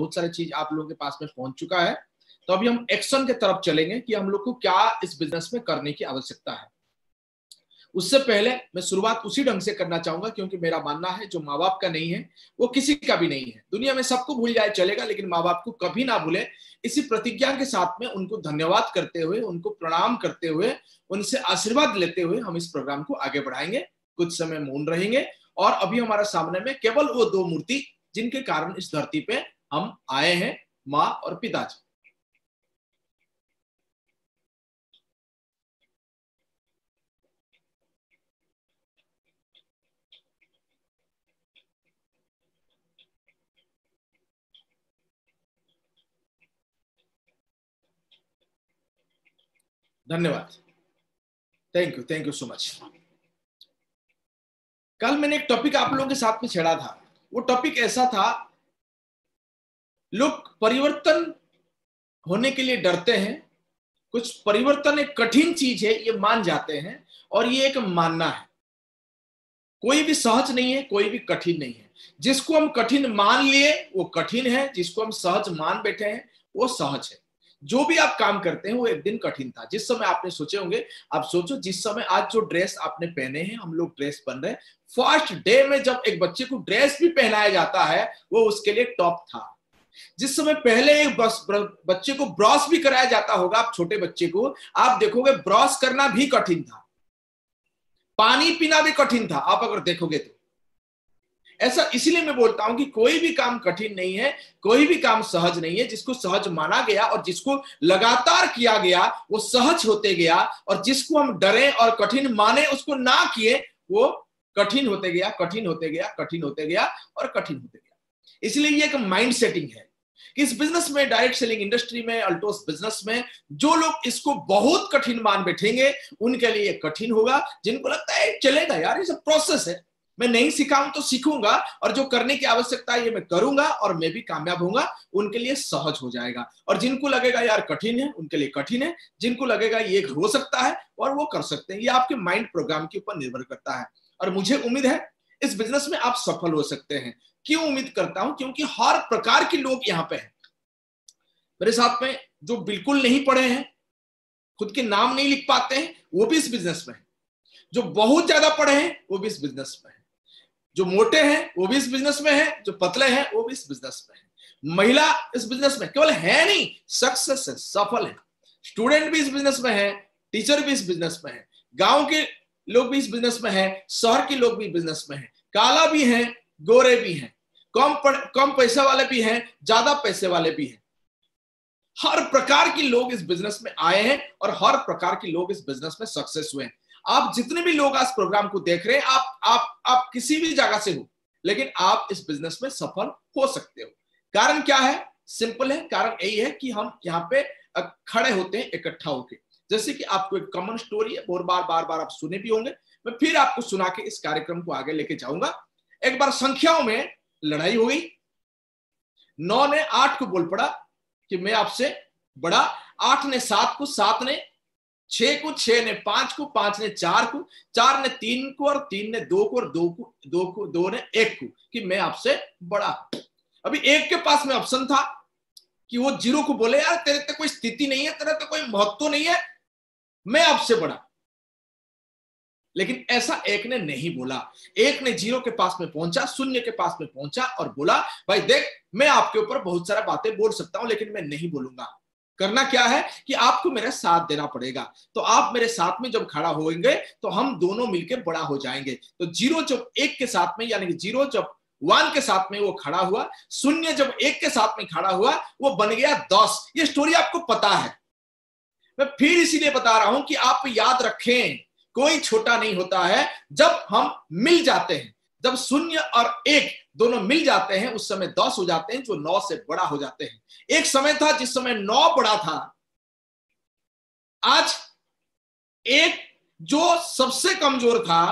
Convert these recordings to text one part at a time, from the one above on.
बहुत सारी चीज आप लोगों के पास में पहुंच चुका है। तो अभी हम एक्शन के तरफ चलेंगे कि हम लोग को क्या इस बिजनेस में करने की आवश्यकता है। उससे पहले मैं शुरुआत उसी ढंग से करना चाहूंगा, क्योंकि मेरा मानना है जो माँ बाप का नहीं है वो किसी का भी नहीं है। दुनिया में सबको भूल जाए चलेगा, लेकिन माँ बाप को कभी ना भूले। इसी प्रतिज्ञा के साथ में उनको धन्यवाद करते हुए, उनको प्रणाम करते हुए, उनसे आशीर्वाद लेते हुए हम इस प्रोग्राम को आगे बढ़ाएंगे। कुछ समय मौन रहेंगे और अभी हमारे सामने में केवल वो दो मूर्ति जिनके कारण इस धरती पे हम आए हैं, माँ और पिताजी। धन्यवाद, थैंक यू सो मच। कल मैंने एक टॉपिक आप लोगों के साथ में छेड़ा था। वो टॉपिक ऐसा था, लोग परिवर्तन होने के लिए डरते हैं। कुछ परिवर्तन एक कठिन चीज है ये मान जाते हैं, और ये एक मानना है। कोई भी सहज नहीं है, कोई भी कठिन नहीं है। जिसको हम कठिन मान लिए वो कठिन है, जिसको हम सहज मान बैठे हैं वो सहज है। जो भी आप काम करते हैं वो एक दिन कठिन था। जिस समय आपने सोचे होंगे, आप सोचो जिस समय आज जो ड्रेस आपने पहने हैं, हम लोग ड्रेस पहन रहे हैं, फर्स्ट डे में जब एक बच्चे को ड्रेस भी पहनाया जाता है वो उसके लिए टॉप था। जिस समय पहले एक बच्चे को ब्रश भी कराया जाता होगा, आप छोटे बच्चे को आप देखोगे ब्रश करना भी कठिन था, पानी पीना भी कठिन था, आप अगर देखोगे तो। ऐसा इसलिए मैं बोलता हूं कि कोई भी काम कठिन नहीं है, कोई भी काम सहज नहीं है। जिसको सहज माना गया और जिसको लगातार किया गया वो सहज होते गया, और जिसको हम डरे और कठिन माने उसको ना किए वो कठिन होते गया, कठिन होते गया, कठिन होते गया और कठिन होते गया। इसलिए ये एक माइंड सेटिंग है कि इस बिजनेस में, डायरेक्ट सेलिंग इंडस्ट्री में, अल्टोस बिजनेस में जो लोग इसको बहुत कठिन मान बैठेंगे उनके लिए कठिन होगा। जिनको लगता है चलेगा यार, ये सब प्रोसेस है, मैं नहीं सिखाऊं तो सीखूंगा और जो करने की आवश्यकता है ये मैं करूंगा और मैं भी कामयाब होऊंगा, उनके लिए सहज हो जाएगा। और जिनको लगेगा यार कठिन है, उनके लिए कठिन है। जिनको लगेगा ये हो सकता है और वो कर सकते हैं। ये आपके माइंड प्रोग्राम के ऊपर निर्भर करता है। और मुझे उम्मीद है इस बिजनेस में आप सफल हो सकते हैं। क्यों उम्मीद करता हूं? क्योंकि हर प्रकार के लोग यहां पे हैं मेरे साथ में। जो बिल्कुल नहीं पढ़े हैं, खुद के नाम नहीं लिख पाते हैं, वो भी इस बिजनेस में है। जो बहुत ज्यादा पढ़े हैं वो भी इस बिजनेस में है। जो मोटे हैं वो भी इस बिजनेस में है, जो पतले हैं वो भी इस बिजनेस में है। महिला इस बिजनेस में केवल है नहीं, सक्सेस है, सफल है। स्टूडेंट भी इस बिजनेस में है, टीचर भी इस बिजनेस में है, गांव के लोग भी इस बिजनेस में है, शहर के लोग भी बिजनेस में है, काला भी है, गोरे भी हैं, कम पैसे वाले भी हैं, ज्यादा पैसे वाले भी हैं। हर प्रकार के लोग इस बिजनेस में आए हैं और हर प्रकार के लोग इस बिजनेस में सक्सेस हुए हैं। आप जितने भी लोग आज प्रोग्राम को देख रहे हैं, आप किसी भी जगह से हो, लेकिन आप इस बिजनेस में सफल हो सकते हो। कारण क्या है? सिंपल है। कारण यही है कि हम यहाँ पे खड़े होते हैं इकट्ठा होके। जैसे कि आपको एक कॉमन स्टोरी है, बहुत बार बार आप सुने भी होंगे, मैं फिर आपको सुना के इस कार्यक्रम को आगे लेके जाऊंगा। एक बार संख्याओं में लड़ाई हो गई। 9 ने 8 को बोल पड़ा कि मैं आपसे बड़ा। 8 ने 7 को, 7 ने 6 को, 6 ने 5 को, 5 ने 4 को, 4 ने 3 को, और 3 ने 2 को, और 2 ने 1 को कि मैं आपसे बड़ा। अभी एक के पास में ऑप्शन था कि वो 0 को बोले यार तेरे तो कोई स्थिति नहीं है, तेरा तो कोई महत्व नहीं है, मैं आपसे बड़ा। लेकिन ऐसा एक ने नहीं बोला। एक ने 0 के पास में पहुंचा, शून्य के पास में पहुंचा और बोला भाई देख, मैं आपके ऊपर बहुत सारा बातें बोल सकता हूं लेकिन मैं नहीं बोलूंगा। करना क्या है कि आपको मेरा साथ देना पड़ेगा। तो आप मेरे साथ में जब खड़ा होंगे तो हम दोनों मिलकर बड़ा हो जाएंगे। तो 0 जब 1 के साथ में, यानी कि 0 जब 1 के साथ में वो खड़ा हुआ, शून्य जब 1 के साथ में खड़ा हुआ, वो बन गया 10। ये स्टोरी आपको पता है, मैं फिर इसीलिए बता रहा हूं कि आप याद रखें, कोई छोटा नहीं होता है। जब हम मिल जाते हैं, जब शून्य और 1 दोनों मिल जाते हैं, उस समय 10 हो जाते हैं, जो 9 से बड़ा हो जाते हैं। एक समय था जिस समय 9 बड़ा था। आज 1 जो सबसे कमजोर था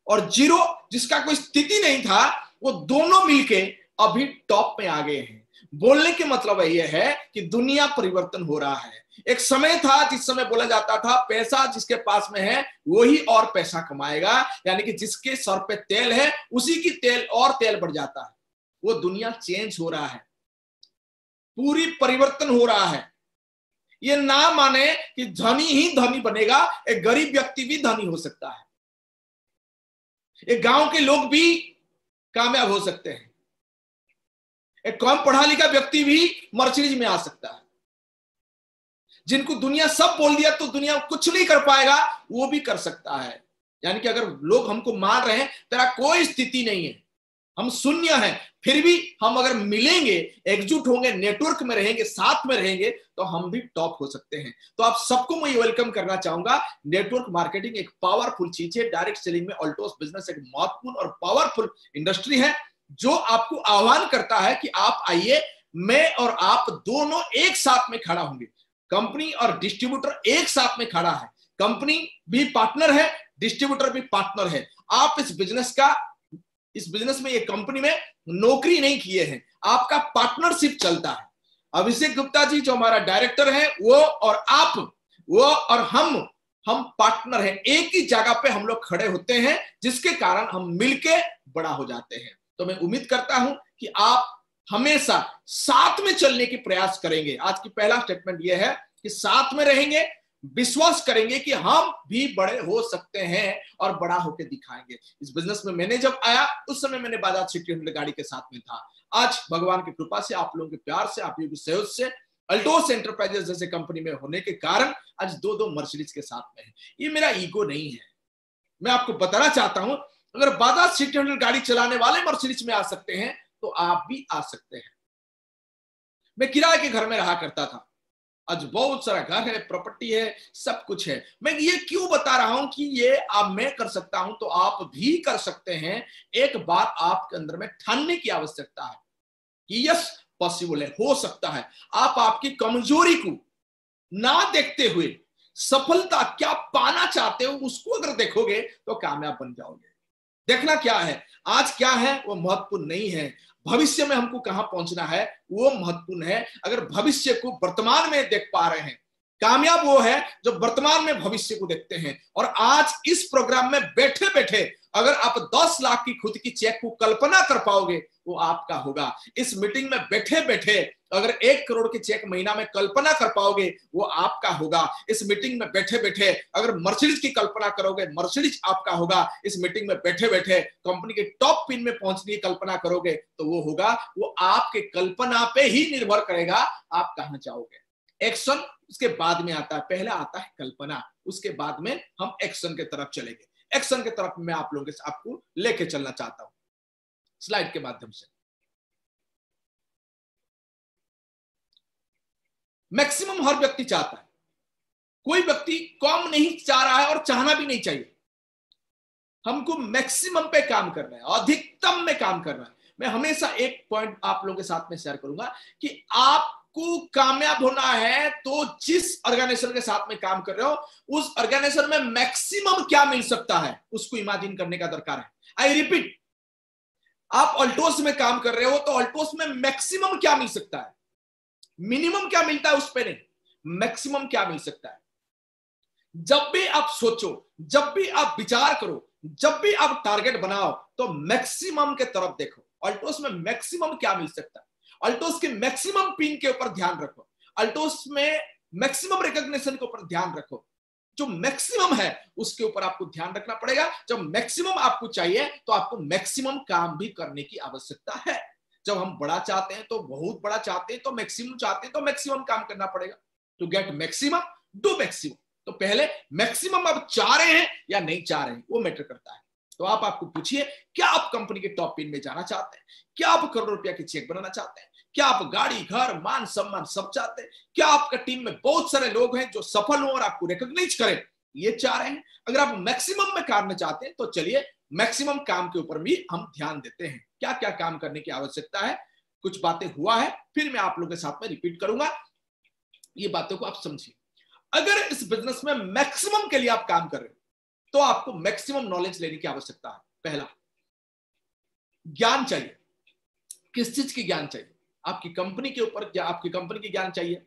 और 0 जिसका कोई स्थिति नहीं था, वो दोनों मिलके अभी टॉप में आ गए हैं। बोलने के मतलब यह है कि दुनिया परिवर्तन हो रहा है। एक समय था जिस समय बोला जाता था पैसा जिसके पास में है वही और पैसा कमाएगा, यानी कि जिसके सर पे तेल है उसी की तेल और तेल बढ़ जाता है। वो दुनिया चेंज हो रहा है। पूरी परिवर्तन हो रहा है। ये ना माने कि धनी ही धनी बनेगा, एक गरीब व्यक्ति भी धनी हो सकता है, एक गांव के लोग भी कामयाब हो सकते हैं, एक कम पढ़ा लिखा व्यक्ति भी मर्सिडीज में आ सकता है। जिनको दुनिया सब बोल दिया तो दुनिया कुछ नहीं कर पाएगा, वो भी कर सकता है। यानी कि अगर लोग हमको मान रहे हैं तेरा कोई स्थिति नहीं है, हम शून्य हैं, फिर भी हम अगर मिलेंगे, एकजुट होंगे, नेटवर्क में रहेंगे, साथ में रहेंगे, तो हम भी टॉप हो सकते हैं। तो आप सबको मैं वेलकम करना चाहूंगा। नेटवर्क मार्केटिंग एक पावरफुल चीज है। डायरेक्ट सेलिंग में ऑल्टोस बिजनेस एक महत्वपूर्ण और पावरफुल इंडस्ट्री है, जो आपको आह्वान करता है कि आप आइए, मैं और आप दोनों एक साथ में खड़ा होंगे। कंपनी और डिस्ट्रीब्यूटर एक साथ में खड़ा है, कंपनी भी पार्टनर है, डिस्ट्रीब्यूटर भी पार्टनर है। आप इस बिजनेस में, ये कंपनी में नौकरी नहीं किए हैं, आपका पार्टनरशिप चलता है। अभिषेक गुप्ता जी जो हमारा डायरेक्टर है, वो और आप, वो और हम पार्टनर हैं। एक ही जगह पे हम लोग खड़े होते हैं, जिसके कारण हम मिलके बड़ा हो जाते हैं। तो मैं उम्मीद करता हूं कि आप हमेशा साथ में चलने की प्रयास करेंगे। आज की पहला स्टेटमेंट यह है कि साथ में रहेंगे, विश्वास करेंगे कि हम भी बड़े हो सकते हैं और बड़ा होकर दिखाएंगे। इस बिजनेस में मैंने जब आया उस समय मैंने बजाज सिटी हंड्रेड गाड़ी के साथ में था। आज भगवान की कृपा से, आप लोगों के प्यार से, आप लोगों के सहयोग से, अल्टोस एंटरप्राइजेस जैसे कंपनी में होने के कारण आज दो मर्सिडीज के साथ में है। ये मेरा ईगो नहीं है, मैं आपको बताना चाहता हूं, अगर बजाज सिटी हंड्रेड गाड़ी चलाने वाले मर्सिडीज में आ सकते हैं तो आप भी आ सकते हैं। मैं किराए के घर में रहा करता था, आज बहुत सारा घर है, प्रॉपर्टी है, सब कुछ है। मैं ये क्यों बता रहा हूं कि ये अब मैं कर सकता हूं तो आप भी कर सकते हैं। एक बार आपके अंदर में ठानने की आवश्यकता है कि यस पॉसिबल है, हो सकता है। आप आपकी कमजोरी को ना देखते हुए सफलता क्या पाना चाहते हो उसको अगर देखोगे तो कामयाब बन जाओगे। देखना क्या है, आज क्या है वो महत्वपूर्ण नहीं है, भविष्य में हमको कहां पहुंचना है वो महत्वपूर्ण है। अगर भविष्य को वर्तमान में देख पा रहे हैं, कामयाब वो है जो वर्तमान में भविष्य को देखते हैं। और आज इस प्रोग्राम में बैठे बैठे अगर आप 10 लाख की खुद की चेक को कल्पना कर पाओगे वो आपका होगा। इस मीटिंग में बैठे बैठे अगर 1 करोड़ की चेक महीना में कल्पना कर पाओगे वो आपका होगा। इस मीटिंग में बैठे बैठे अगर मर्सिडीज की कल्पना करोगे, मर्सिडीज आपका होगा। इस मीटिंग में बैठे बैठे कंपनी के टॉप पिन में पहुंचने की कल्पना करोगे तो वो होगा। वो आपके कल्पना पे ही निर्भर करेगा आप कहां जाओगे। एक्शन उसके बाद में आता है, पहला आता है कल्पना, उसके बाद में हम एक्शन के तरफ चलेंगे। एक्शन के तरफ मैं आप लोगों से आपको लेके चलना चाहता हूं स्लाइड के माध्यम से। मैक्सिमम हर व्यक्ति चाहता है, कोई व्यक्ति कम नहीं चाह रहा है और चाहना भी नहीं चाहिए। हमको मैक्सिमम पे काम करना है, अधिकतम में काम करना है। मैं हमेशा एक पॉइंट आप लोगों के साथ में शेयर करूंगा कि आपको कामयाब होना है तो जिस ऑर्गेनाइजेशन के साथ में काम कर रहे हो उस ऑर्गेनाइजेशन में मैक्सिमम क्या मिल सकता है उसको इमेजिन करने का दरकार है। आई रिपीट, आप ऑल्टोस में काम कर रहे हो तो ऑल्टोस में मैक्सिमम क्या मिल सकता है, मिनिमम क्या मिलता है उस पे नहीं, मैक्सिमम क्या मिल सकता है। जब भी आप सोचो, जब भी आप विचार करो, जब भी आप टारगेट बनाओ तो मैक्सिमम के तरफ देखो। ऑल्टोस में मैक्सिमम क्या मिल सकता है, ऑल्टोस के मैक्सिमम पिन के ऊपर ध्यान रखो, ऑल्टोस में मैक्सिमम रिकॉग्निशन के ऊपर ध्यान रखो। जो मैक्सिमम है उसके ऊपर आपको ध्यान रखना पड़ेगा। जब मैक्सिमम आपको चाहिए तो आपको मैक्सिमम काम भी करने की आवश्यकता है। जब हम बड़ा चाहते हैं तो बहुत बड़ा चाहते हैं तो मैक्सिमम चाहते हैं तो मैक्सिमम काम करना पड़ेगा। To get maximum do maximum. तो पहले मैक्सिमम आप चाह रहे हैं या नहीं चाह रहे हैं वो मैटर करता है। तो आप आपको पूछिए, क्या आप कंपनी के टॉप पिन में जाना चाहते हैं? क्या आप करोड़ रुपया की चेक बनाना चाहते हैं? क्या आप गाड़ी, घर, मान सम्मान सब चाहते हैं? क्या आपका टीम में बहुत सारे लोग हैं जो सफल हो और आपको रिकॉग्नाइज करें, ये चाह रहे हैं? अगर आप मैक्सिमम में करना चाहते हैं तो चलिए मैक्सिमम काम के ऊपर भी हम ध्यान देते हैं। क्या क्या काम करने की आवश्यकता है, कुछ बातें हुआ है, फिर मैं आप लोगों के साथ में रिपीट करूंगा, ये बातों को आप समझिए। अगर इस बिजनेस में मैक्सिमम के लिए आप काम कर रहे हो तो आपको मैक्सिमम नॉलेज लेने की आवश्यकता है। पहला, ज्ञान चाहिए। किस चीज की ज्ञान चाहिए? आपकी कंपनी के ऊपर, आपकी कंपनी की ज्ञान चाहिए,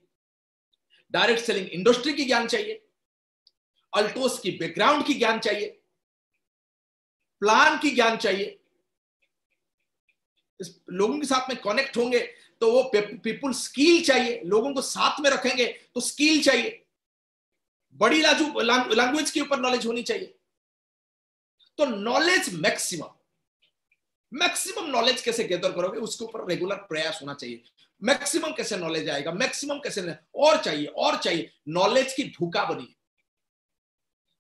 डायरेक्ट सेलिंग इंडस्ट्री की ज्ञान चाहिए, अल्टोस की बैकग्राउंड की ज्ञान चाहिए, प्लान की ज्ञान चाहिए। इस लोगों के साथ में कनेक्ट होंगे तो वो पीपुल स्किल चाहिए, लोगों को साथ में रखेंगे तो स्किल चाहिए, बड़ी लैंग्वेज के ऊपर नॉलेज होनी चाहिए। तो नॉलेज मैक्सिमम नॉलेज कैसे गैदर करोगे, उसके ऊपर रेगुलर प्रयास होना चाहिए। मैक्सिमम कैसे नॉलेज आएगा, मैक्सिमम कैसे, और चाहिए। नॉलेज की भूखा बनिए,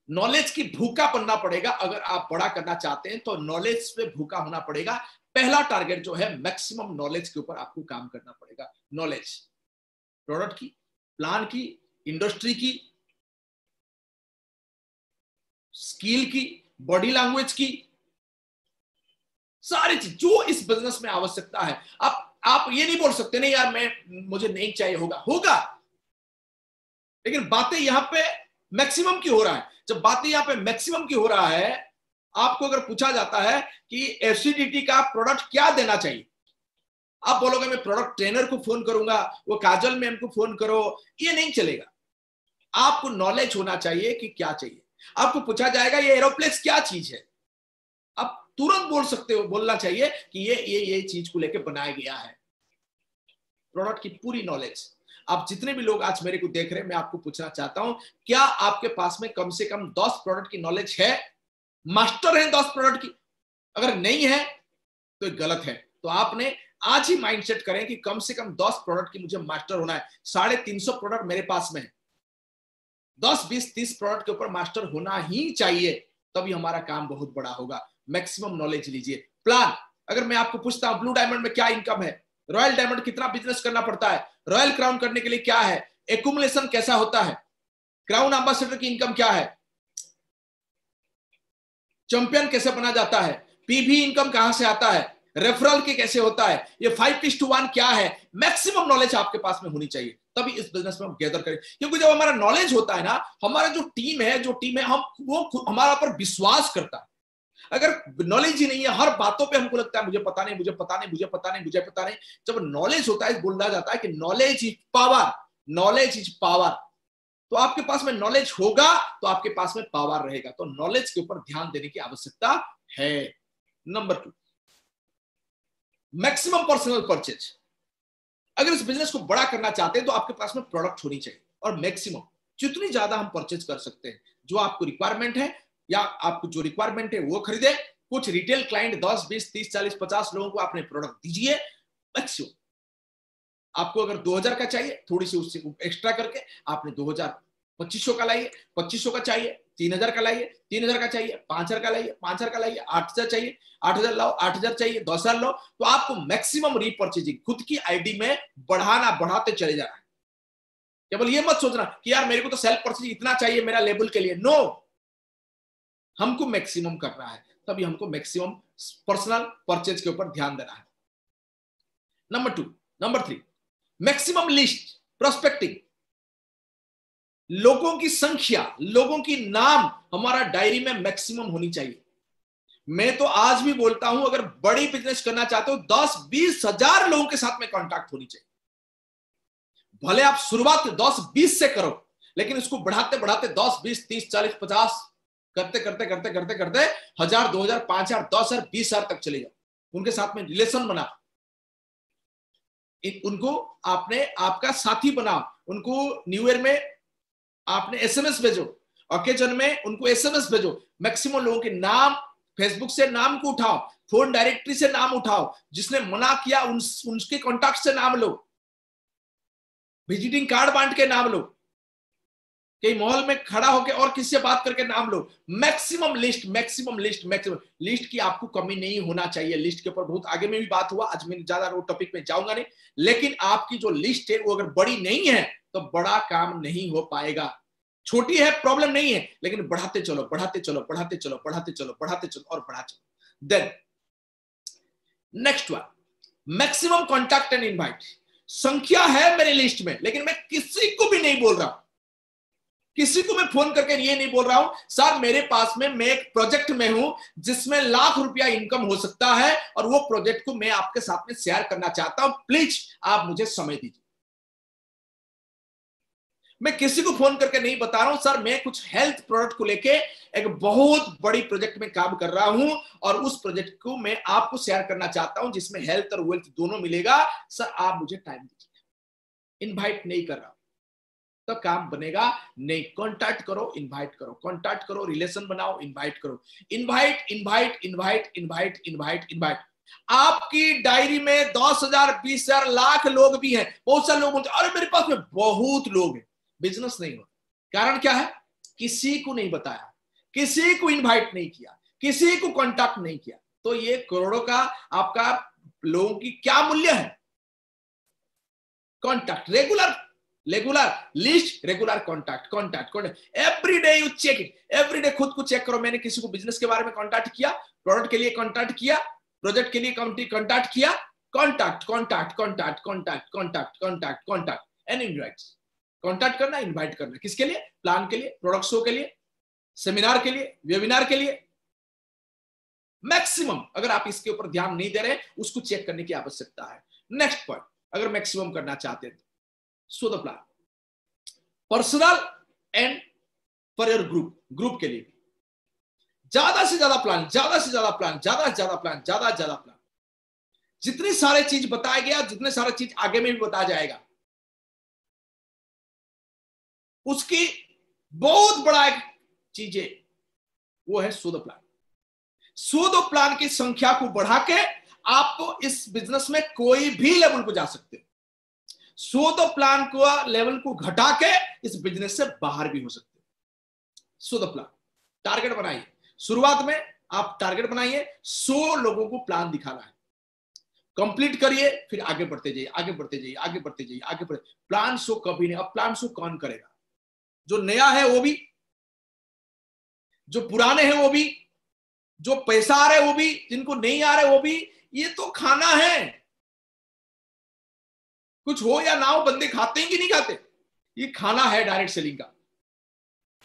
नॉलेज की भूखा बनना पड़ेगा। अगर आप बड़ा करना चाहते हैं तो नॉलेज पे भूखा होना पड़ेगा। पहला टारगेट जो है, मैक्सिमम नॉलेज के ऊपर आपको काम करना पड़ेगा। नॉलेज प्रोडक्ट की, प्लान की, इंडस्ट्री की, स्किल की, बॉडी लैंग्वेज की, सारी चीज जो इस बिजनेस में आवश्यकता है। आप ये नहीं बोल सकते नहीं यार मुझे नहीं चाहिए, होगा, लेकिन बातें यहां पे मैक्सिमम की हो रहा है। जब बातें यहां पे मैक्सिमम की हो रहा है, आपको अगर पूछा जाता है कि एफसीडीटी का प्रोडक्ट क्या देना चाहिए, आप बोलोगे मैं प्रोडक्ट ट्रेनर को फोन करूंगा, वो काजल मैम को फोन करो, ये नहीं चलेगा। आपको नॉलेज होना चाहिए कि क्या चाहिए। आपको पूछा जाएगा ये एरोप्लेक्स क्या चीज है, आप तुरंत बोल सकते हो, बोलना चाहिए कि ये चीज को लेकर बनाया गया है। प्रोडक्ट की पूरी नॉलेज। आप जितने भी लोग आज मेरे को देख रहे हैं, मैं आपको पूछना चाहता हूं, क्या आपके पास में कम से कम 10 प्रोडक्ट की नॉलेज है, मास्टर है 10 प्रोडक्ट की? अगर नहीं है तो गलत है। तो आपने आज ही माइंडसेट करें कि कम से कम 10 प्रोडक्ट की मुझे मास्टर होना है। 350 प्रोडक्ट मेरे पास में, 10, 20, 30 प्रोडक्ट के ऊपर मास्टर होना ही चाहिए, तभी हमारा काम बहुत बड़ा होगा। मैक्सिमम नॉलेज लीजिए। प्लान, अगर मैं आपको पूछता हूं ब्लू डायमंड में क्या इनकम है, रॉयल डायमंड कितना बिजनेस करना पड़ता है, रॉयल क्राउन करने के लिए क्या है, एक्यूमुलेशन कैसा होता है, क्राउन एम्बेसडर की इनकम क्या है, चैंपियन कैसे बना जाता है, पीवी इनकम कहां से आता है, रेफरल के कैसे होता है, ये 5:1 क्या है, मैक्सिमम नॉलेज आपके पास में होनी चाहिए, तभी इस बिजनेस में हम गैदर करें। क्योंकि जब हमारा नॉलेज होता है ना, हमारा जो टीम है हम वो हमारा पर विश्वास करता है। अगर नॉलेज ही नहीं है, हर बातों पे हमको लगता है मुझे पता नहीं, जब नॉलेज होता है, बोला जाता है कि नॉलेज इज पावर। तो आपके पास में नॉलेज होगा तो आपके पास में पावर रहेगा। तो नॉलेज के ऊपर ध्यान देने की आवश्यकता है। Number 2, maximum personal purchase. अगर इस बिजनेस को बड़ा करना चाहते हैं तो आपके पास में प्रोडक्ट होनी चाहिए, और मैक्सिमम जितनी ज्यादा हम परचेज कर सकते हैं, जो आपको रिक्वायरमेंट है या आपको जो रिक्वायरमेंट है वो खरीदे। कुछ रिटेल क्लाइंट 10, 20, 30, 40, 50 लोगों को आपने प्रोडक्ट दीजिए। मैक्सिमम आपको अगर 2000 का चाहिए, थोड़ी सी उससे एक्स्ट्रा करके आपने 2000, 2500 का लाइए, 2500 का चाहिए 3000 का लाइए, 3000 का चाहिए 5000 का लाइए, 5000 का लाइए, 8000 चाहिए 8000 लाओ, 8000 चाहिए 10,000 लो। तो आपको मैक्सिमम रीपर्चेजिंग खुद की आईडी में बढ़ाते चले जाना है। केवल ये मत सोचना कि यार मेरे को तो सेल्फ परचेज इतना चाहिए मेरा लेबल के लिए। नो, हमको मैक्सिमम करना है, तभी हमको मैक्सिमम पर्सनल परचेज के ऊपर ध्यान देना है। Number 3, maximum list prospecting. लोगों की संख्या, लोगों की नाम हमारा डायरी में मैक्सिमम होनी चाहिए। मैं तो आज भी बोलता हूं, अगर बड़ी बिजनेस करना चाहते हो 10-20 हजार लोगों के साथ में कांटेक्ट होनी चाहिए। भले आप शुरुआत 10-20 से करो, लेकिन इसको बढ़ाते 10, 20, 30, 40, 50 करते 1000, 2000, 5000, 10,000, 20,000 तक चले जाओ। उनके साथ में रिलेशन बना, उनको आपने आपका साथी बनाओ, उनको न्यू ईयर में आपने एसएमएस भेजो, ओकेजन में उनको एसएमएस भेजो। मैक्सिमम लोगों के नाम, फेसबुक से नाम को उठाओ, फोन डायरेक्टरी से नाम उठाओ, जिसने मना किया उनके कॉन्टैक्ट से नाम लो, विजिटिंग कार्ड बांट के नाम लो, कहीं मॉल में खड़ा होकर और किसी से बात करके नाम लो। मैक्सिमम लिस्ट की आपको कमी नहीं होना चाहिए। लिस्ट के ऊपर बहुत आगे में भी बात हुआ, आज मैं ज्यादा वो टॉपिक में जाऊंगा नहीं, लेकिन आपकी जो लिस्ट है वो अगर बड़ी नहीं है तो बड़ा काम नहीं हो पाएगा। छोटी है प्रॉब्लम नहीं है, लेकिन बढ़ाते चलो और बढ़ा चलो। Then next one, maximum contact and invite. संख्या है मेरी लिस्ट में, लेकिन मैं किसी को भी नहीं बोल रहा हूं, किसी को मैं फोन करके ये नहीं बोल रहा हूं सर मेरे पास में, मैं एक प्रोजेक्ट में हूं जिसमें लाख रुपया इनकम हो सकता है और वो प्रोजेक्ट को मैं आपके साथ में शेयर करना चाहता हूं, प्लीज आप मुझे समय दीजिए। मैं किसी को फोन करके नहीं बता रहा हूं सर मैं कुछ हेल्थ प्रोडक्ट को लेके एक बहुत बड़ी प्रोजेक्ट में काम कर रहा हूं और उस प्रोजेक्ट को मैं आपको शेयर करना चाहता हूं जिसमें हेल्थ और वेल्थ दोनों मिलेगा, सर आप मुझे टाइम दीजिए। इनवाइट नहीं कर रहा तो काम बनेगा नहीं। कांटेक्ट करो, इनवाइट करो, कांटेक्ट करो, रिलेशन बनाओ, इनवाइट करो, invite invite invite invite invite invite. आपकी डायरी में 10,000 20,000 लाख लोग भी हैं। बहुत सारे लोग बोलते हैं अरे मेरे पास में बहुत लोग हैं, बिजनेस नहीं हो। कारण क्या है? किसी को नहीं बताया, किसी को इनवाइट नहीं किया, किसी को कांटेक्ट नहीं किया। तो ये करोड़ों का आपका लोगों की क्या मूल्य है? Contact, regular list, regular contact every day you check it, every day खुद को चेक करो। मैंने किसी को बिजनेस के बारे में कांटेक्ट किया, प्रोडक्ट के लिए कांटेक्ट किया, प्रोजेक्ट के लिए कांटेक्ट किया, कांटेक्ट एंड इनवाइट। कांटेक्ट करना, इनवाइट करना, किसके लिए? प्लान के लिए, प्रोडक्ट शो के लिए, सेमिनार के लिए, वेबिनार के लिए। मैक्सिमम अगर आप इसके ऊपर ध्यान नहीं दे रहे, उसको चेक करने की आवश्यकता है। नेक्स्ट पॉइंट, अगर मैक्सिमम करना चाहते हैं so the plan personal and for your group के लिए ज्यादा से ज्यादा प्लान, ज्यादा से ज्यादा प्लान, ज्यादा से ज्यादा प्लान, ज्यादा से ज्यादा प्लान। जितनी सारे चीज बताया गया, जितने सारे चीज आगे में भी बताया जाएगा, उसकी बहुत बड़ा एक चीज है, वो है so the plan. So the plan की संख्या को बढ़ा के आप तो इस बिजनेस में कोई भी लेवल को जा सकते हो। सो द प्लान को लेवल को घटा के इस बिजनेस से बाहर भी हो सकते हो। सो द प्लान, टारगेट बनाइए। शुरुआत में आप टारगेट बनाइए, 100 लोगों को प्लान दिखाना है, कंप्लीट करिए, फिर आगे बढ़ते जाइए, आगे बढ़ते जाइए, आगे बढ़ते जाइए, आगे बढ़ते। प्लान शो कभी नहीं। अब प्लान शो कौन करेगा? जो नया है वो भी, जो पुराने हैं वो भी, जो पैसा आ रहे वो भी, जिनको नहीं आ रहे वो भी। ये तो खाना है, कुछ हो या ना हो, बंदे खाते हैं कि नहीं खाते? ये खाना है डायरेक्ट सेलिंग का,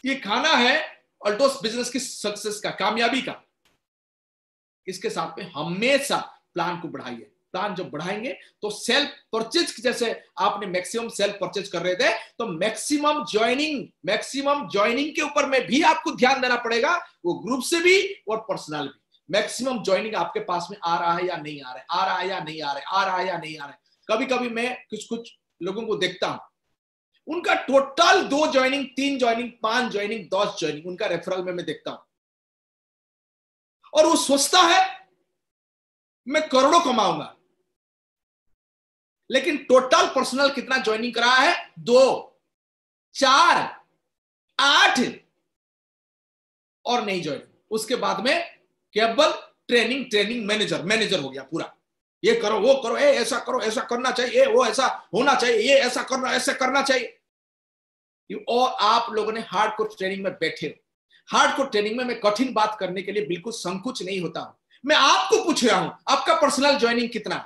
ये खाना है अल्टोस बिजनेस की सक्सेस का, कामयाबी का। इसके साथ में हमेशा प्लान को बढ़ाइए। प्लान जब बढ़ाएंगे तो सेल्फ परचेज, जैसे आपने मैक्सिमम सेल्फ परचेज कर रहे थे, तो मैक्सिमम ज्वाइनिंग के ऊपर में भी आपको ध्यान देना पड़ेगा, वो ग्रुप से भी और पर्सनल भी। मैक्सिमम ज्वाइनिंग आपके पास में आ रहा है या नहीं आ रहा है, आ रहा है या नहीं आ रहा है, आ रहा है या नहीं आ रहा है। कभी कभी मैं कुछ लोगों को देखता हूं, उनका total 2 joining, 3 joining, 5 joining, 10 joining उनका रेफरल में मैं देखता हूं, और वो सोचता है मैं करोड़ों कमाऊंगा, लेकिन टोटल पर्सनल कितना ज्वाइनिंग करा है? 2, 4, 8 और नहीं ज्वाइनिंग। उसके बाद में केवल ट्रेनिंग मैनेजर हो गया पूरा। ये करो, वो करो, ऐसा करो, ऐसा करना चाहिए, वो ऐसा होना चाहिए, ये ऐसा करना चाहिए। और आप लोगों ने हार्डकोर ट्रेनिंग में बैठे हो। हार्डकोर ट्रेनिंग में मैं कठिन बात करने के लिए बिल्कुल संकोच नहीं होता हूं। मैं आपको पूछ रहा हूं, आपका पर्सनल ज्वाइनिंग कितना है?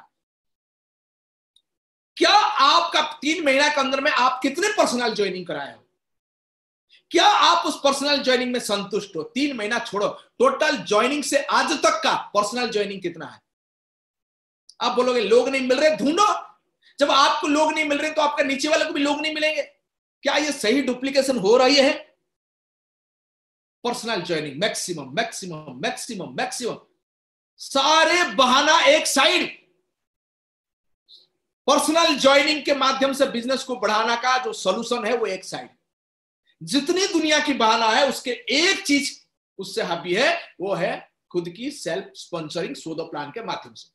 क्या आपका 3 महीना के अंदर में आप कितने पर्सनल ज्वाइनिंग कराए हो? क्या आप उस पर्सनल ज्वाइनिंग में संतुष्ट हो? 3 महीना छोड़ो, टोटल ज्वाइनिंग से आज तक का पर्सनल ज्वाइनिंग कितना है? आप बोलोगे लोग नहीं मिल रहे, ढूंढो। जब आपको लोग नहीं मिल रहे तो आपका नीचे वाले को भी लोग नहीं मिलेंगे। क्या ये सही डुप्लीकेशन हो रही है? पर्सनल ज्वाइनिंग मैक्सिमम, सारे बहाना एक साइड। पर्सनल ज्वाइनिंग के माध्यम से बिजनेस को बढ़ाना का जो सॉल्यूशन है वो एक साइड। जितनी दुनिया की बहाना है उसके एक चीज उससे हावी है, वो है खुद की self sponsoring so the plan के माध्यम से।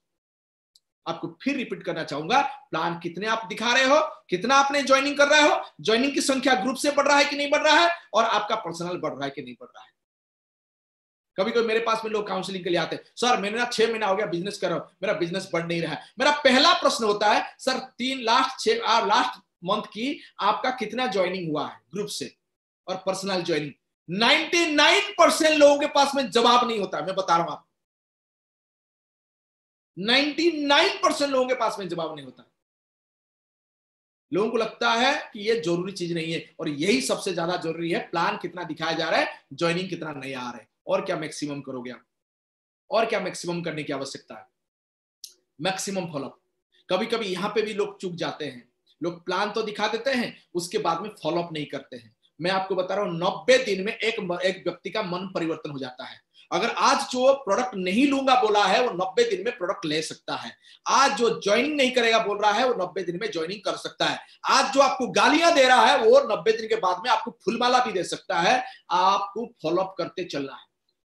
आपको फिर रिपीट करना चाहूंगा, प्लान कितने आप दिखा रहे हो, कितना आपने ज्वाइनिंग कर रहे हो, ज्वाइनिंग की संख्या ग्रुप से बढ़ रहा है कि नहीं बढ़ रहा है, और आपका पर्सनल बढ़ रहा है कि नहीं बढ़ रहा है। कभी कभी मेरे पास में लोग काउंसलिंग के लिए आते हैं, सर मैंने ना 6 महीना हो गया बिजनेस कर रहा हूं, मेरा बिजनेस बढ़ नहीं रहा है। मेरा पहला प्रश्न होता है, सर लास्ट मंथ की आपका कितना ज्वाइनिंग हुआ है ग्रुप से और पर्सनल ज्वाइनिंग? 99% लोगों के पास में जवाब नहीं होता। मैं बता रहा हूं आपको, 99% लोगों के पास में जवाब नहीं होता। लोगों को लगता है कि ये जरूरी चीज नहीं है, और यही सबसे ज्यादा जरूरी है। प्लान कितना दिखाया जा रहा है, ज्वाइनिंग कितना नहीं आ रहा है, और क्या मैक्सिमम करोगे आप, और क्या मैक्सिमम करने की आवश्यकता है? Maximum follow up. कभी कभी यहां पे भी लोग चूक जाते हैं। लोग प्लान तो दिखा देते हैं, उसके बाद में फॉलोअप नहीं करते हैं। मैं आपको बता रहा हूं 90 दिन में एक व्यक्ति का मन परिवर्तन हो जाता है। अगर आज जो प्रोडक्ट नहीं लूंगा बोला है वो 90 दिन में प्रोडक्ट ले सकता है। आज जो ज्वाइनिंग नहीं करेगा बोल रहा है वो 90 दिन में ज्वाइनिंग कर सकता है। आज जो आपको गालियां दे रहा है वो 90 दिन के बाद में आपको फुलमाला भी दे सकता है। आपको फॉलोअप करते चलना है।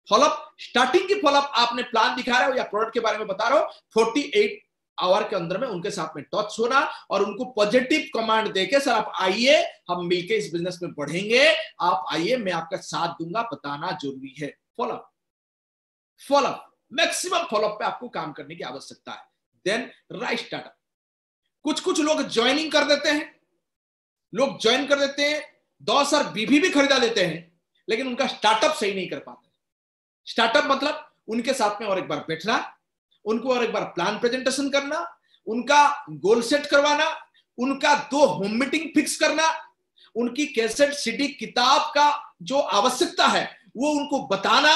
फॉलोअप, स्टार्टिंग की फॉलोअप आपने प्लान दिखा रहे हो या प्रोडक्ट के बारे में बता रहे हो, 48 आवर के अंदर में उनके साथ में टच होना और उनको पॉजिटिव कमांड देके सर आप आइए, हम मिलके इस बिजनेस में बढ़ेंगे, आप आइए, मैं आपका साथ दूंगा, बताना जरूरी है। फॉलोअप, फॉलोअप, मैक्सिमम फॉलोअप पे आपको काम करने की आवश्यकता है। Then right startup. कुछ कुछ लोग ज्वाइनिंग कर देते हैं, लोग ज्वाइन कर देते हैं, 10 और बीवी भी खरीदा देते हैं, लेकिन उनका स्टार्टअप सही नहीं कर पाते। स्टार्टअप मतलब उनके साथ में और एक बार बैठना, उनको और एक बार प्लान प्रेजेंटेशन करना, उनका गोल सेट करवाना, उनका 2 होम मीटिंग फिक्स करना, उनकी कैसेट सीडी किताब का जो आवश्यकता है वो उनको बताना,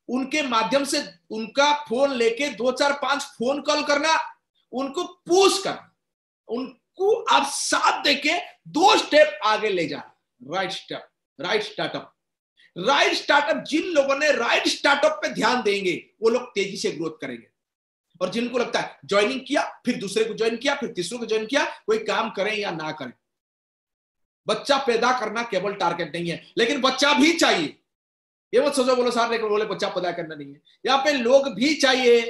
उनके माध्यम से उनका फोन लेके 2 4 5 फोन कॉल करना, उनको पुश करना, उनको आप साथ देके 2 स्टेप आगे ले जाना। Right step, right startup. Right startup, जिन लोगों ने राइट स्टार्टअप पे ध्यान देंगे वो लोग तेजी से ग्रोथ करेंगे। और जिनको लगता है ज्वाइनिंग किया, फिर दूसरे को ज्वाइन किया, फिर तीसरे को ज्वाइन किया, कोई काम करें या ना करें, बच्चा पैदा करना केवल टारगेट नहीं है, लेकिन बच्चा भी चाहिए। ये मत सोचो बोलो सर लेकिन बोले बच्चा पैदा करना नहीं है, यहाँ पे लोग भी चाहिए,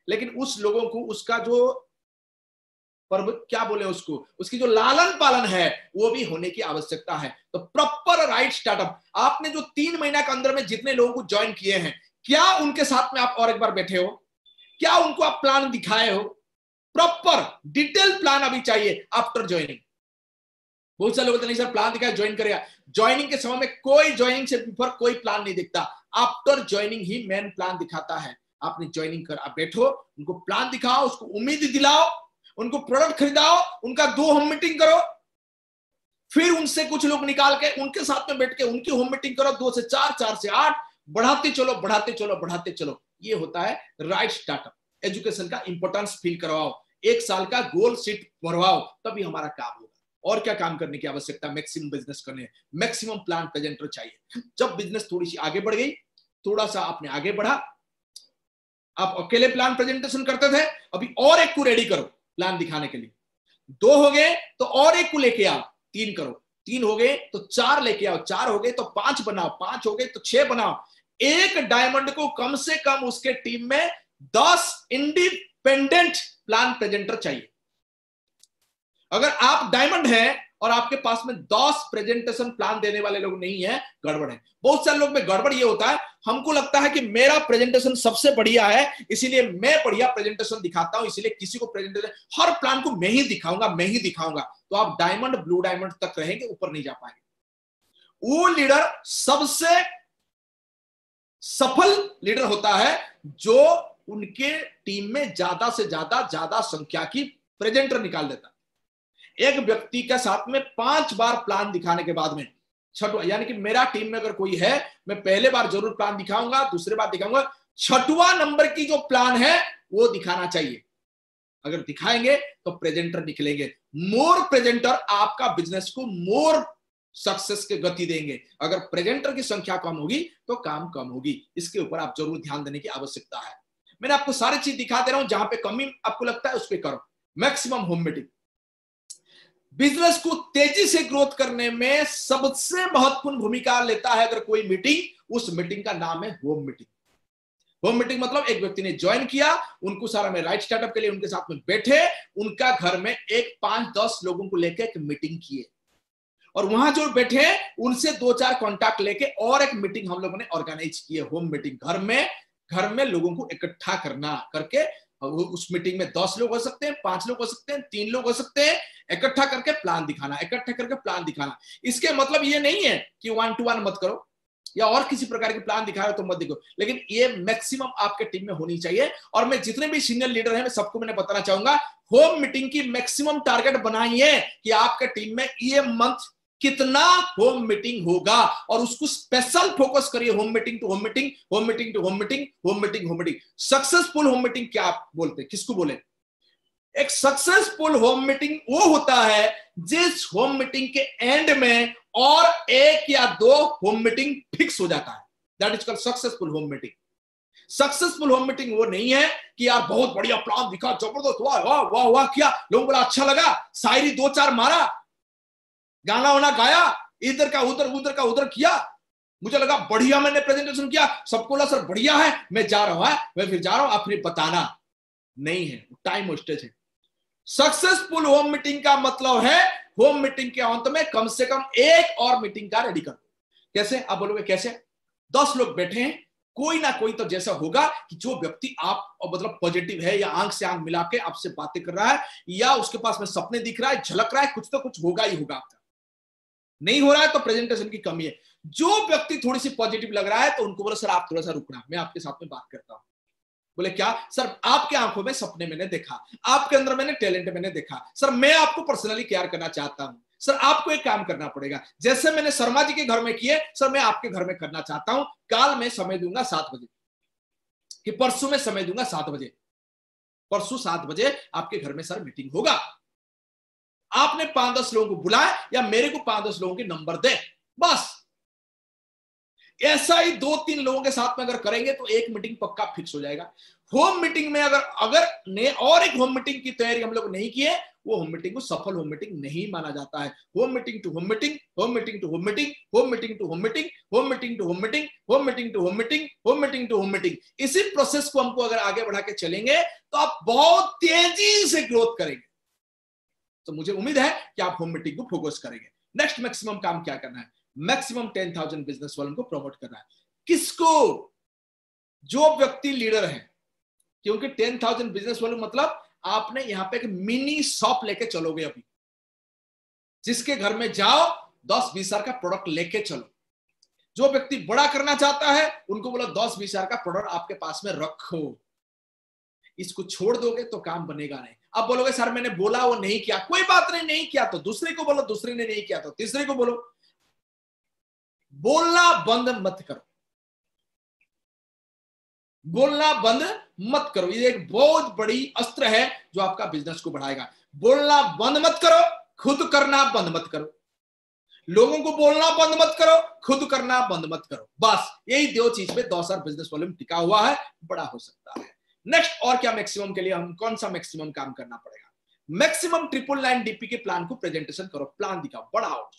लेकिन उस लोगों को उसका जो क्या बोले उसको, उसकी जो लालन पालन है वो भी होने की आवश्यकता है। तो प्रॉपर राइट स्टार्टअप। आपने जो 3 महीना के अंदर में जितने लोगों को ज्वाइन किए हैं, क्या उनके साथ में आप और एक बार बैठे हो? क्या उनको आप प्लान दिखाए हो? प्रॉपर डिटेल प्लान अभी चाहिए आफ्टर ज्वाइनिंग। बहुत सारे लोग बोलते नहीं सर प्लान दिखाया ज्वाइन करेगा। ज्वाइनिंग के समय में कोई ज्वाइनिंग से बिफोर कोई प्लान नहीं दिखता, आफ्टर ज्वाइनिंग ही मेन प्लान दिखाता है। आपने ज्वाइनिंग कर, आप बैठो, उनको प्लान दिखाओ, उसको उम्मीद दिलाओ, उनको प्रोडक्ट खरीदाओ, उनका 2 होम मीटिंग करो, फिर उनसे कुछ लोग निकाल के उनके साथ में बैठ के उनकी होम मीटिंग करो, 2 से 4, 4 से 8, बढ़ाते चलो, बढ़ाते चलो, बढ़ाते चलो। ये होता है राइट स्टार्टअप। एजुकेशन का इंपॉर्टेंस फील करवाओ, 1 साल का गोल सीट भरवाओ, तभी हमारा काम होगा। और क्या काम करने की आवश्यकता? मैक्सिमम बिजनेस करने, मैक्सिमम प्लान प्रेजेंटर चाहिए। जब बिजनेस थोड़ी सी आगे बढ़ गई, थोड़ा सा आपने आगे बढ़ा, आप अकेले प्लान प्रेजेंटेशन करते थे, अभी और एक को रेडी करो प्लान दिखाने के लिए। 2 हो गए तो और एक को लेके आओ, 3 करो, 3 हो गए तो 4 लेके आओ, 4 हो गए तो 5 बनाओ, 5 हो गए तो 6 बनाओ। एक डायमंड को कम से कम उसके टीम में 10 इंडिपेंडेंट प्लान प्रेजेंटर चाहिए। अगर आप डायमंड हैं और आपके पास में 10 प्रेजेंटेशन प्लान देने वाले लोग नहीं है, गड़बड़ है। बहुत सारे लोग में गड़बड़ ये होता है, हमको लगता है कि मेरा प्रेजेंटेशन सबसे बढ़िया है, इसीलिए मैं बढ़िया प्रेजेंटेशन दिखाता हूं, इसीलिए किसी को प्रेजेंटेशन, हर प्लान को मैं ही दिखाऊंगा, मैं ही दिखाऊंगा। तो आप डायमंड, ब्लू डायमंड तक रहेंगे, ऊपर नहीं जा पाएंगे। वो लीडर सबसे सफल लीडर होता है जो उनके टीम में ज्यादा से ज्यादा संख्या की प्रेजेंटर निकाल देता है। एक व्यक्ति के साथ में 5 बार प्लान दिखाने के बाद में छठवां, यानी कि मेरा टीम में अगर कोई है, मैं पहले बार जरूर प्लान दिखाऊंगा, दूसरे बार दिखाऊंगा, 6वां नंबर की जो प्लान है वो दिखाना चाहिए। अगर दिखाएंगे तो प्रेजेंटर निकलेंगे। मोर प्रेजेंटर आपका बिजनेस को मोर सक्सेस के गति देंगे। अगर प्रेजेंटर की संख्या कम होगी तो काम कम होगी। इसके ऊपर आप जरूर ध्यान देने की आवश्यकता है। मैंने आपको सारी चीज दिखा दे रहा हूं, जहां पे कमी आपको लगता है उस पर करो। मैक्सिमम होम मीटिंग बिजनेस को तेजी से ग्रोथ करने में सबसे महत्वपूर्ण भूमिका लेता है। अगर कोई मीटिंग, उस मीटिंग का नाम है होम मीटिंग। होम मीटिंग मतलब एक व्यक्ति ने ज्वाइन किया, उनको सारा में राइट स्टार्टअप के लिए उनके साथ में बैठे, उनका घर में एक 5-10 लोगों को लेकर एक मीटिंग किए, और वहां जो बैठे उनसे 2-4 कॉन्टैक्ट लेके और एक मीटिंग हम लोगों ने ऑर्गेनाइज की है। होम मीटिंग, घर में लोगों को इकट्ठा करना करके, उस मीटिंग में 10 लोग हो सकते हैं, 5 लोग हो सकते हैं, 3 लोग हो सकते हैं, इकट्ठा करके प्लान दिखाना, इकट्ठा करके प्लान दिखाना। इसके मतलब ये नहीं है कि 1 to 1 मत करो या और किसी प्रकार के प्लान दिखा रहे हो तो मत दिखो, लेकिन ये मैक्सिमम आपके टीम में होनी चाहिए। और मैं जितने भी सीनियर लीडर हैं, मैं सबको मैंने बताना चाहूंगा, होम मीटिंग की मैक्सिमम टारगेट बनाइए कि आपके टीम में ये मंथ कितना होम मीटिंग होगा, और उसको स्पेशल फोकस करिए। Home meeting to home meeting, home meeting to home meeting, home meeting, home meeting. Successful home meeting क्या आप बोलते हैं, किसको बोले? एक सक्सेसफुल होम मीटिंग वो होता है जिस होम मीटिंग के एंड में और एक या दो होम मीटिंग फिक्स हो जाता है, that is called successful home meeting. Successful home meeting वो नहीं है कि यार बहुत बढ़िया प्लान दिखा, जबरदस्त, वाह वाह वाह वाह किया, लोगों को अच्छा लगा, शायरी दो चार मारा, गाना वाना गाया, इधर का उधर किया, मुझे लगा बढ़िया मैंने प्रेजेंटेशन किया, सबको लगा सर बढ़िया है, मैं जा रहा हूं, मैं फिर जा रहा हूं, आप फिर बताना नहीं है, टाइम वेस्टेज है। सक्सेसफुल होम मीटिंग का मतलब है होम मीटिंग के अंत में कम से कम एक और मीटिंग का रेडी करो। कैसे? आप बोलोगे कैसे? 10 लोग बैठे हैं, कोई ना कोई तो जैसा होगा कि जो व्यक्ति आप मतलब पॉजिटिव है या आंख से आंख मिला के आपसे बातें कर रहा है या उसके पास में सपने दिख रहा है, झलक रहा है, कुछ तो कुछ होगा ही होगा। आपका नहीं हो रहा है तो प्रेजेंटेशन की कमी है। जो व्यक्ति थोड़ी सी पॉजिटिव लग रहा है तो उनको बोलो सर आप थोड़ा सा रुकना, मैं आपके साथ में बात करता हूं। बोले क्या? सर आपके आंखों में सपने मैंने देखा, आपके अंदर मैंने टैलेंट मैंने देखा, सर मैं आपको पर्सनली केयर करना चाहता हूं, सर आपको एक काम करना पड़ेगा, जैसे मैंने शर्मा जी के घर में किए सर मैं आपके घर में करना चाहता हूं, कल मैं समय दूंगा 7 बजे कि परसों में समय दूंगा 7 बजे, परसों 7 बजे आपके घर में सर मीटिंग होगा। आपने 5-10 लोगों को बुलाए या मेरे को 5-10 लोगों के नंबर दे, बस ऐसा ही 2-3 लोगों के साथ में अगर करेंगे तो एक मीटिंग पक्का फिक्स हो जाएगा। होम मीटिंग में अगर ने और एक होम मीटिंग की तैयारी हम लोग नहीं किए, वो होम मीटिंग को सफल होम मीटिंग नहीं माना जाता है। Home meeting to home meeting, home meeting to home meeting, home meeting to home meeting, home meeting to home meeting, home meeting to home meeting, home meeting to home meeting, इसी process को हमको अगर आगे बढ़ा के चलेंगे तो आप बहुत तेजी से ग्रोथ करेंगे। तो मुझे उम्मीद है कि आप होम मीटिंग को फोकस करेंगे। नेक्स्ट मैक्सिमम काम क्या करना है? मैक्सिमम 10,000 बिजनेस वालों को प्रमोट करना है। किसको? जो व्यक्ति लीडर है, क्योंकि 10,000 बिजनेस वालों मतलब आपने यहां पे एक मिनी शॉप लेके चलोगे। अभी जिसके घर में जाओ 10-20 हजार का प्रोडक्ट लेके चलो। जो व्यक्ति बड़ा करना चाहता है उनको बोलो 10-20 हजार का प्रोडक्ट आपके पास में रखो। इसको छोड़ दोगे तो काम बनेगा नहीं। अब बोलोगे सर मैंने बोला वो नहीं किया, कोई बात नहीं, नहीं किया तो दूसरे को बोलो, दूसरे ने नहीं किया तो तीसरे को बोलो। बोलना बंद मत करो, बोलना बंद मत करो। ये एक बहुत बड़ी अस्त्र है जो आपका बिजनेस को बढ़ाएगा। बोलना बंद मत करो, खुद करना बंद मत करो। लोगों को बोलना बंद मत करो, खुद करना बंद मत करो। बस यही दो चीज पे 10,000 बिजनेस वॉल्यूम टिका हुआ है, बड़ा हो सकता है। नेक्स्ट और क्या मैक्सिमम के लिए हम कौन सा मैक्सिमम काम करना पड़ेगा? मैक्सिमम 999 डीपी के प्लान को प्रेजेंटेशन करो, प्लान दिखाओ, बढ़ाओ।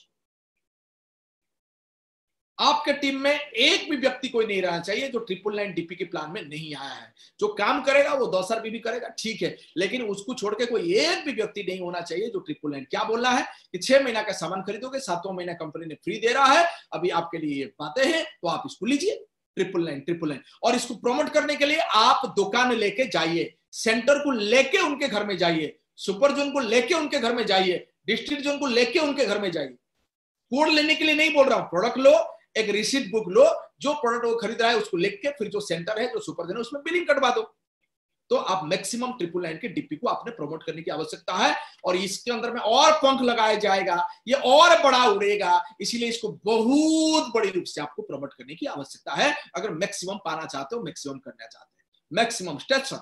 आपके टीम में एक भी व्यक्ति कोई नहीं रहना चाहिए जो 999 डीपी के प्लान में नहीं आया है। जो काम करेगा वो 10,000 भी करेगा, ठीक है, लेकिन उसको छोड़ के कोई एक भी व्यक्ति नहीं होना चाहिए जो 999। क्या बोलना है कि 6 महीना का सामान खरीदोगे, 7वां महीना कंपनी ने फ्री दे रहा है, अभी आपके लिए ये बातें हैं तो आप इसको लीजिए 999। और इसको प्रमोट करने के लिए आप दुकान लेके जाइए, सेंटर को लेके उनके घर में जाइए, सुपर जोन को लेके उनके घर में जाइए, डिस्ट्रिक्ट जोन को लेके उनके घर में जाइए। कोड लेने के लिए नहीं बोल रहा हूं, प्रोडक्ट लो, एक रिसीट बुक लो, जो प्रोडक्ट वो खरीद रहा है उसको लिख के फिर जो सेंटर है जो सुपर जोन है उसमें बिलिंग कटवा दो। तो आप मैक्सिमम 999 के डीपी को आपने प्रमोट करने की आवश्यकता है। और इसके अंदर में और पंख लगाया जाएगा, ये और बड़ा उड़ेगा, इसीलिए इसको बहुत बड़ी रूप से आपको प्रमोट करने की आवश्यकता है अगर मैक्सिमम पाना चाहते हो, मैक्सिमम करना चाहते हैं। मैक्सिमम स्टेशन,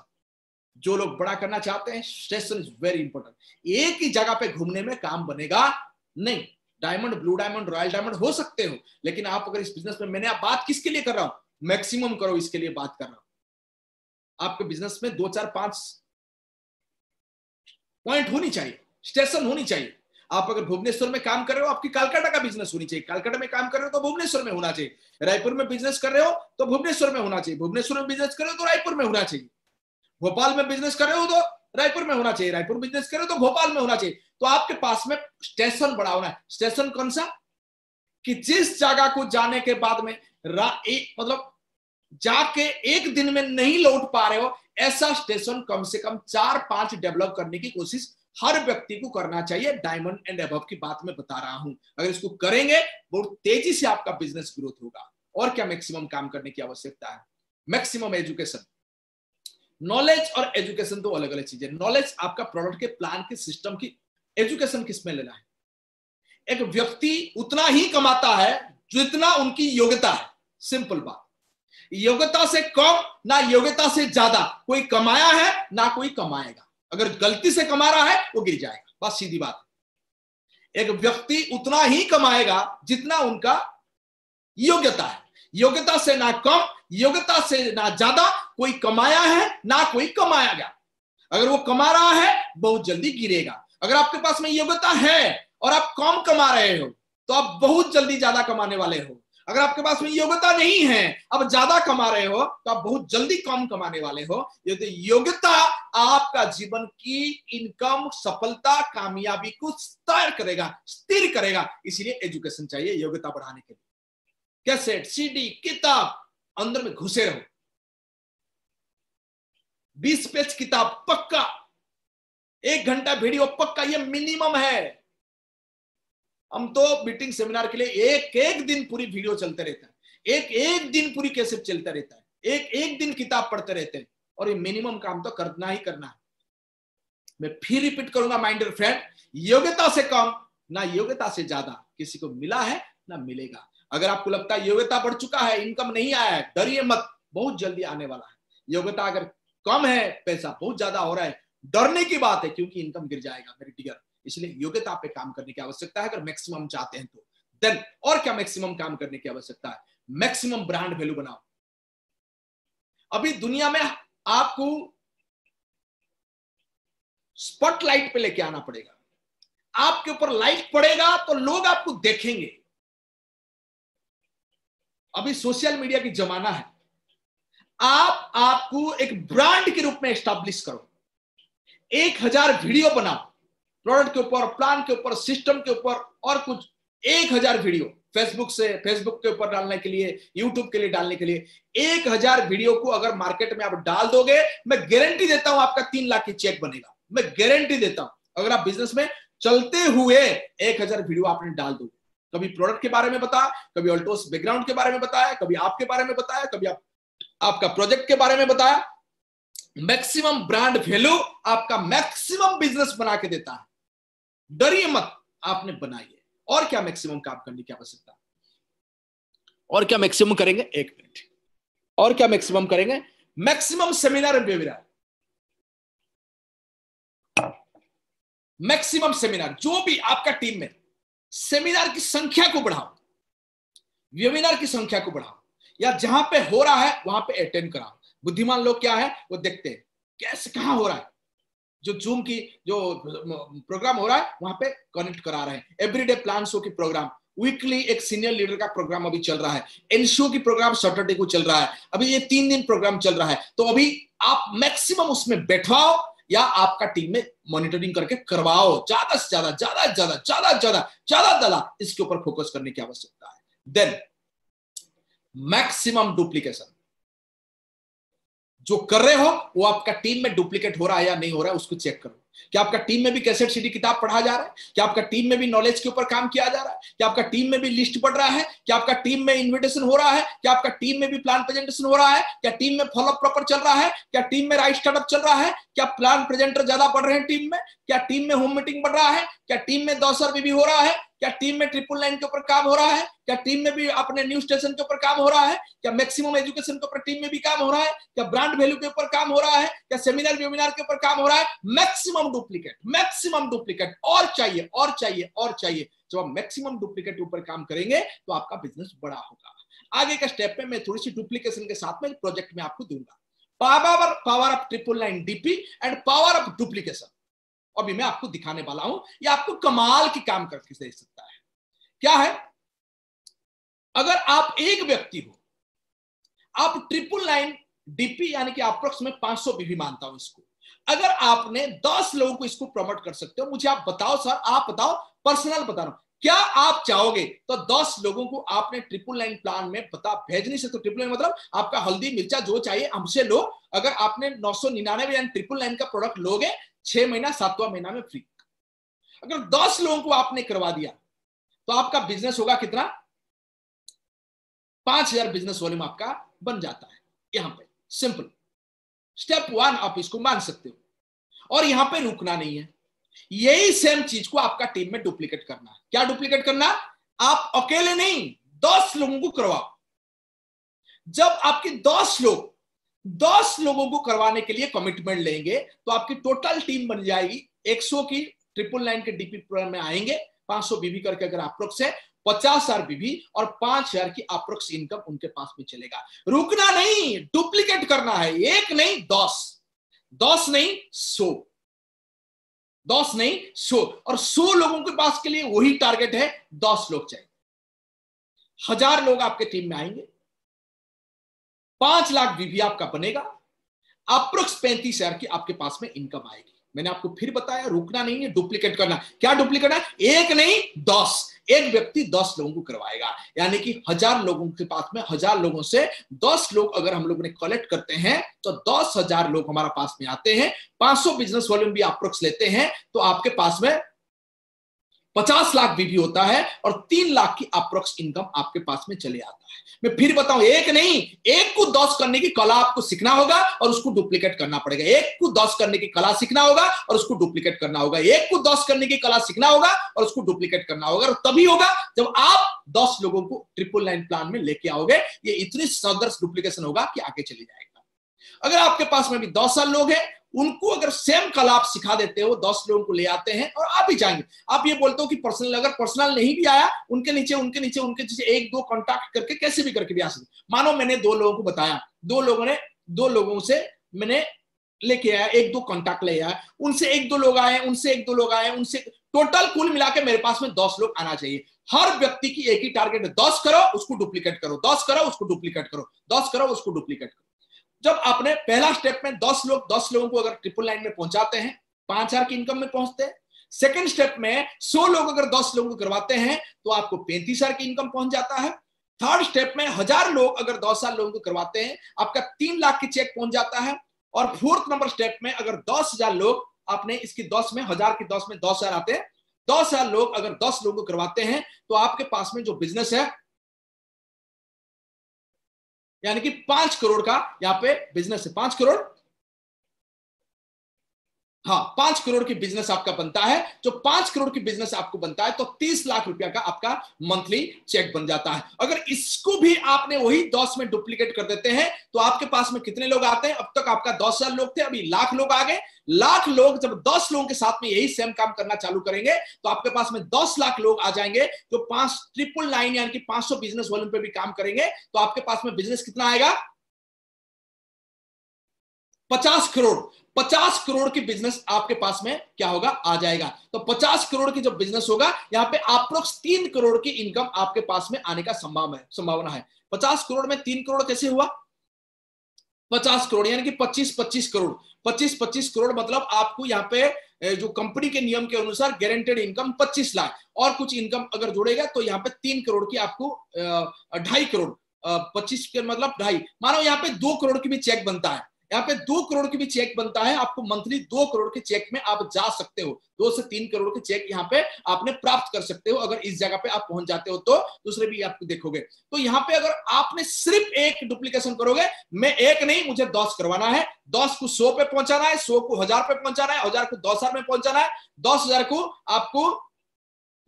जो लोग बड़ा करना चाहते हैं, स्टेशन इज वेरी इंपॉर्टेंट। एक ही जगह पे घूमने में काम बनेगा नहीं। Diamond, blue diamond, royal diamond हो सकते हो, लेकिन आप अगर इस बिजनेस में, मैंने बात किसके लिए कर रहा हूं? मैक्सिमम करो, इसके लिए बात कर रहा हूं। आपके बिजनेस में 2, 4, 5 पॉइंट होनी चाहिए, स्टेशन होनी चाहिए। आप अगर भुवनेश्वर में काम कर रहे हो, आपकी कलकत्ता का बिजनेस होनी चाहिए। कलकत्ता में काम कर रहे हो तो भुवनेश्वर में होना चाहिए। रायपुर में बिजनेस कर रहे हो तो भुवनेश्वर में होना चाहिए। भुवनेश्वर में बिजनेस कर रहे हो तो रायपुर में होना चाहिए। भोपाल में बिजनेस कर रहे हो तो रायपुर में होना चाहिए। रायपुर बिजनेस कर रहे हो तो भोपाल में होना चाहिए। तो आपके पास में स्टेशन बड़ा होना है। स्टेशन कौन सा? कि जिस जगह को जाने के बाद में मतलब जाके एक दिन में नहीं लौट पा रहे हो, ऐसा स्टेशन कम से कम 4-5 डेवलप करने की कोशिश हर व्यक्ति को करना चाहिए। डायमंड एंड अबव की बात मैं बता रहा हूं। अगर इसको करेंगे बहुत तेजी से आपका बिजनेस ग्रोथ होगा। और क्या मैक्सिमम काम करने की आवश्यकता है? Maximum education. नॉलेज और एजुकेशन तो अलग अलग चीजें। नॉलेज आपका प्रोडक्ट के प्लान के सिस्टम की, एजुकेशन किसमें लेना है? एक व्यक्ति उतना ही कमाता है जितना उनकी योग्यता है, सिंपल बात। योग्यता से कम ना योग्यता से ज्यादा कोई कमाया है ना कोई कमाएगा। अगर गलती से कमा रहा है वो गिर जाएगा, बस सीधी बात है। एक व्यक्ति उतना ही कमाएगा जितना उनका योग्यता है, योग्यता से ना कम, योग्यता से ना ज्यादा कोई कमाया है ना कोई कमाया गया। अगर वो कमा रहा है बहुत जल्दी गिरेगा। अगर आपके पास में योग्यता है और आप कम कमा रहे हो तो आप बहुत जल्दी ज्यादा कमाने वाले हो। अगर आपके पास में योग्यता नहीं है, अब ज्यादा कमा रहे हो तो आप बहुत जल्दी कम कमाने वाले हो। यदि योग्यता आपका जीवन की इनकम, सफलता, कामयाबी को स्थिर करेगा। इसीलिए एजुकेशन चाहिए योग्यता बढ़ाने के लिए। कैसेट, सीडी, किताब अंदर में घुसे रहो। 20 पेज किताब पक्का, 1 घंटा वीडियो पक्का, ये मिनिमम है। हम तो मीटिंग सेमिनार के लिए एक एक दिन पूरी वीडियो चलते रहता है, एक एक दिन पूरी कैसेट चलता रहता है, एक एक दिन किताब पढ़ते रहते हैं, और ये मिनिमम काम तो करना ही करना है। मैं फिर रिपीट करूंगा माय डियर फ्रेंड, योग्यता से कम ना योग्यता से ज्यादा किसी को मिला है ना मिलेगा। अगर आपको लगता है योग्यता बढ़ चुका है, इनकम नहीं आया है, डरिए मत, बहुत जल्दी आने वाला है। योग्यता अगर कम है, पैसा बहुत ज्यादा हो रहा है, डरने की बात है, क्योंकि इनकम गिर जाएगा मेरे डियर। इसलिए योग्यता पे काम करने की आवश्यकता है अगर मैक्सिमम चाहते हैं तो। देन और क्या मैक्सिमम काम करने की आवश्यकता है? मैक्सिमम ब्रांड वैल्यू बनाओ। अभी दुनिया में आपको स्पॉटलाइट पे लेके आना पड़ेगा। आपके ऊपर लाइट पड़ेगा तो लोग आपको देखेंगे। अभी सोशल मीडिया की जमाना है। आपको एक ब्रांड के रूप में एस्टैब्लिश करो। 1000 वीडियो बनाओ, प्रोडक्ट के ऊपर, प्लान के ऊपर, सिस्टम के ऊपर, और कुछ 1000 वीडियो फेसबुक के ऊपर डालने के लिए, यूट्यूब के लिए डालने के लिए 1000 वीडियो को अगर मार्केट में आप डाल दोगे, मैं गारंटी देता हूं आपका 3 लाख की चेक बनेगा। मैं गारंटी देता हूं। अगर आप बिजनेस में चलते हुए 1000 वीडियो आपने डाल दो, कभी प्रोडक्ट के बारे में बताया, कभी ऑल्टोस बैकग्राउंड के बारे में बताया, कभी आपके बारे में बताया, कभी आपका प्रोजेक्ट के बारे में बताया, मैक्सिमम ब्रांड वैल्यू आपका मैक्सिमम बिजनेस बना के देता है। डरिए मत, आपने बनाई है। और क्या मैक्सिमम काम करने की आवश्यकता है? और क्या मैक्सिमम करेंगे? 1 मिनट। और क्या मैक्सिमम करेंगे? Maximum seminar and webinar. Maximum seminar, जो भी आपका टीम में, सेमिनार की संख्या को बढ़ाओ, वेबिनार की संख्या को बढ़ाओ, या जहां पे हो रहा है वहां पे अटेंड कराओ। बुद्धिमान लोग क्या है वो देखते हैं कैसे, कहां हो रहा है। जो जूम की जो प्रोग्राम हो रहा है वहां पे कनेक्ट करा रहे हैं। एवरीडे प्लान शो की प्रोग्राम, वीकली एक सीनियर लीडर का प्रोग्राम अभी चल रहा है, एनशो की प्रोग्राम सैटरडे को चल रहा है। अभी ये 3 दिन प्रोग्राम चल रहा है। तो अभी आप मैक्सिमम उसमें बैठवाओ या आपका टीम में मॉनिटरिंग करके करवाओ। ज्यादा से ज्यादा ज्यादा ज्यादा ज्यादा ज्यादा ज्यादा ज्यादा इसके ऊपर फोकस करने की आवश्यकता है। Then maximum duplication. जो कर रहे हो वो आपका टीम में डुप्लीकेट हो रहा है या नहीं हो रहा है, उसको चेक करो। क्या आपका टीम में भी कैसेट, सीडी, किताब पढ़ा जा रहा है? क्या आपका टीम में भी नॉलेज के ऊपर काम किया जा रहा है? क्या आपका टीम में भी लिस्ट बढ़ रहा है? क्या आपका टीम में इन्विटेशन हो रहा है? क्या आपका टीम में भी प्लान प्रेजेंटेशन हो रहा है? क्या टीम में फॉलोअप प्रॉपर चल रहा है? क्या टीम में राइट स्टार्टअप चल रहा है? क्या प्लान प्रेजेंटर ज्यादा बढ़ रहे हैं टीम में? क्या टीम में होम मीटिंग बढ़ रहा है? क्या टीम में 10 भी हो रहा है? क्या टीम में 999 के ऊपर काम हो रहा है? क्या टीम में भी अपने न्यूज स्टेशन के ऊपर काम हो रहा है? क्या मैक्सिमम एजुकेशन के ऊपर टीम में भी काम हो रहा है? क्या ब्रांड वैल्यू के ऊपर काम हो रहा है? क्या सेमिनार वेबिनार के ऊपर काम हो रहा है? मैक्सिमम डुप्लीकेट और चाहिए और चाहिए और चाहिए। जब आप मैक्सिमम डुप्लीकेट ऊपर काम करेंगे तो आपका बिजनेस बड़ा होगा। आगे का स्टेप में मैं थोड़ी सी डुप्लीकेशन के साथ में प्रोजेक्ट में आपको दूंगा। Power of 999 DP and power of duplication अभी मैं आपको दिखाने वाला हूं। ये आपको कमाल की काम करके दे सकता है। क्या है? अगर आप एक व्यक्ति हो, आप 999 डीपी यानी कि अप्रोक्स में 500 बीवी मानता हूं इसको, अगर आपने 10 लोगों को इसको प्रमोट कर सकते हो, मुझे आप बताओ सर, आप बताओ, पर्सनल बता रहा हूं, क्या आप चाहोगे तो 10 लोगों को आपने 999 प्लान में बता भेज नहीं सकते? 999 मतलब आपका हल्दी मिर्चा जो चाहिए हमसे लो। अगर आपने 999 या 999 का प्रोडक्ट लोगे 6 महीना 7वां महीना में फ्री। अगर 10 लोगों को आपने करवा दिया तो आपका बिजनेस होगा कितना? 5000 बिजनेस वॉल्यूम आपका बन जाता है। यहां पे सिंपल स्टेप 1 आप इसको मान सकते हो। और यहां पे रुकना नहीं है, यही सेम चीज को आपका टीम में डुप्लीकेट करना है। क्या डुप्लीकेट करना? आप अकेले नहीं, 10 लोगों को करवाओ। जब आपके 10 लोग 10 लोगों को करवाने के लिए कमिटमेंट लेंगे तो आपकी टोटल टीम बन जाएगी 100 की 999 के डीपी प्रोग्राम में आएंगे, 500 बीबी करके अगर अप्रोक्स है 50,000 बीबी और 5,000 की अप्रोक्स इनकम उनके पास में चलेगा। रुकना नहीं, डुप्लीकेट करना है, एक नहीं 10, 10 नहीं 100, 10 नहीं 100, और 100 लोगों के पास के लिए वही टारगेट है, 10 लोग चाहिए। 1000 लोग आपके टीम में आएंगे, 5 लाख बीबी आपका बनेगा, अप्रोक्स 35,000 की आपके पास में इनकम आएगी। मैंने आपको फिर बताया, रुकना नहीं है, डुप्लीकेट करना। क्या डुप्लीकेट है? एक नहीं 10, एक व्यक्ति 10 लोगों को करवाएगा, यानी कि 1000 लोगों के पास में 1000 लोगों से 10 लोग अगर हम लोगों ने कलेक्ट करते हैं तो 10,000 लोग हमारा पास में आते हैं, 500 बिजनेस वॉल्यूम भी अप्रोक्स लेते हैं तो आपके पास में 50 लाख बीबी होता है और 3 लाख की अप्रोक्स इनकम आपके पास में चले आता है। मैं फिर बताऊं, एक नहीं, एक को 10 करने की कला आपको सीखना होगा और उसको डुप्लीकेट करना पड़ेगा। एक को 10 करने की कला सीखना होगा और उसको डुप्लीकेट करना होगा। एक को 10 करने की कला सीखना होगा और उसको डुप्लीकेट करना होगा, और तभी होगा जब आप 10 लोगों को 999 प्लान में लेके आओगे। ये इतनी सदर्श डुप्लीकेशन होगा कि आगे चली जाएगा। अगर आपके पास में भी 10 लोग हैं, उनको अगर सेम कला आप सिखा देते हो, 10 लोगों को ले आते हैं और आप ही जाएंगे। आप ये बोलते हो कि पर्सनल, अगर पर्सनल नहीं भी आया, उनके नीचे 1-2 कांटेक्ट करके कैसे भी करके भी आ सकते। मानो मैंने 2 लोगों को बताया, 2 लोगों से मैंने लेके आया, 1-2 कांटेक्ट ले आया, उनसे 1-2 लोग आए, उनसे 1-2 लोग आए, उनसे टोटल कुल मिला के मेरे पास में 10 लोग आना चाहिए। हर व्यक्ति की एक ही टारगेट है, 10 करो उसको डुप्लीकेट करो, 10 करो उसको डुप्लीकेट करो, 10 करो उसको डुप्लीकेट करो। जब आपने पहला स्टेप में 10 लोगों को अगर 999 में पहुंचाते हैं, 5,000 की इनकम में पहुंचते हैं। सेकंड स्टेप में 100 लोग अगर 10 लोगों को करवाते हैं तो आपको 35,000 की इनकम पहुंच जाता है। थर्ड स्टेप में 1000 लोग अगर 10 लोगों को करवाते हैं, आपका 3 लाख की चेक पहुंच जाता है। और फोर्थ नंबर स्टेप में अगर 10,000 लोग, आपने इसकी 10 में 1000 की 10 में 10,000 आते हैं, 10,000 लोग अगर 10 लोगों को करवाते हैं तो आपके पास में जो बिजनेस है, यानी कि 5 करोड़ का यहां पे बिजनेस है, 5 करोड़, हाँ 5 करोड़ की बिजनेस आपका बनता है। जो 5 करोड़ की बिजनेस आपको बनता है तो 30 लाख रुपया का आपका मंथली चेक बन जाता है। अगर इसको भी आपने वही 10 में डुप्लीकेट कर देते हैं तो आपके पास में कितने लोग आते हैं? अब तक आपका 10,000 लोग थे, अभी लाख लोग आ गए। लाख लोग जब 10 लोगों के साथ में यही सेम काम करना चालू करेंगे तो आपके पास में 10 लाख लोग आ जाएंगे जो 999 यानी कि 500 बिजनेस वॉल्यूम पे भी काम करेंगे। तो आपके पास में बिजनेस कितना आएगा? 50 करोड़। 50 करोड़ की बिजनेस आपके पास में क्या होगा? आ जाएगा। तो 50 करोड़ की जो बिजनेस होगा, यहां पे अप्रोक्स 3 करोड़ की इनकम आपके पास में आने का संभावना है। 50 करोड़ में 3 करोड़ कैसे हुआ? 50 करोड़ यानी कि 25 करोड़, 25 करोड़ मतलब आपको यहाँ पे जो कंपनी के नियम के अनुसार गारंटेड इनकम 25 लाख और कुछ इनकम अगर जोड़ेगा तो यहाँ पे 3 करोड़ की आपको 2.5 करोड़, 25 के मतलब 2.5, मानो यहाँ पे 2 करोड़ की भी चेक बनता है। यहाँ पे 2 करोड़ की भी चेक बनता है, आपको मंथली 2 करोड़ के चेक में आप जा सकते हो। 2 से 3 करोड़ के चेक यहाँ पे आपने प्राप्त कर सकते हो अगर इस जगह पे आप पहुंच जाते हो तो। दूसरे भी आपको देखोगे तो यहाँ पे अगर आपने सिर्फ एक डुप्लीकेशन करोगे, मैं एक नहीं मुझे 10 करवाना है, 10 को 100 पे पहुंचाना है, 100 को 1000 पे पहुंचाना है, 1000 को 10,000 में पहुंचाना है, 10,000 को आपको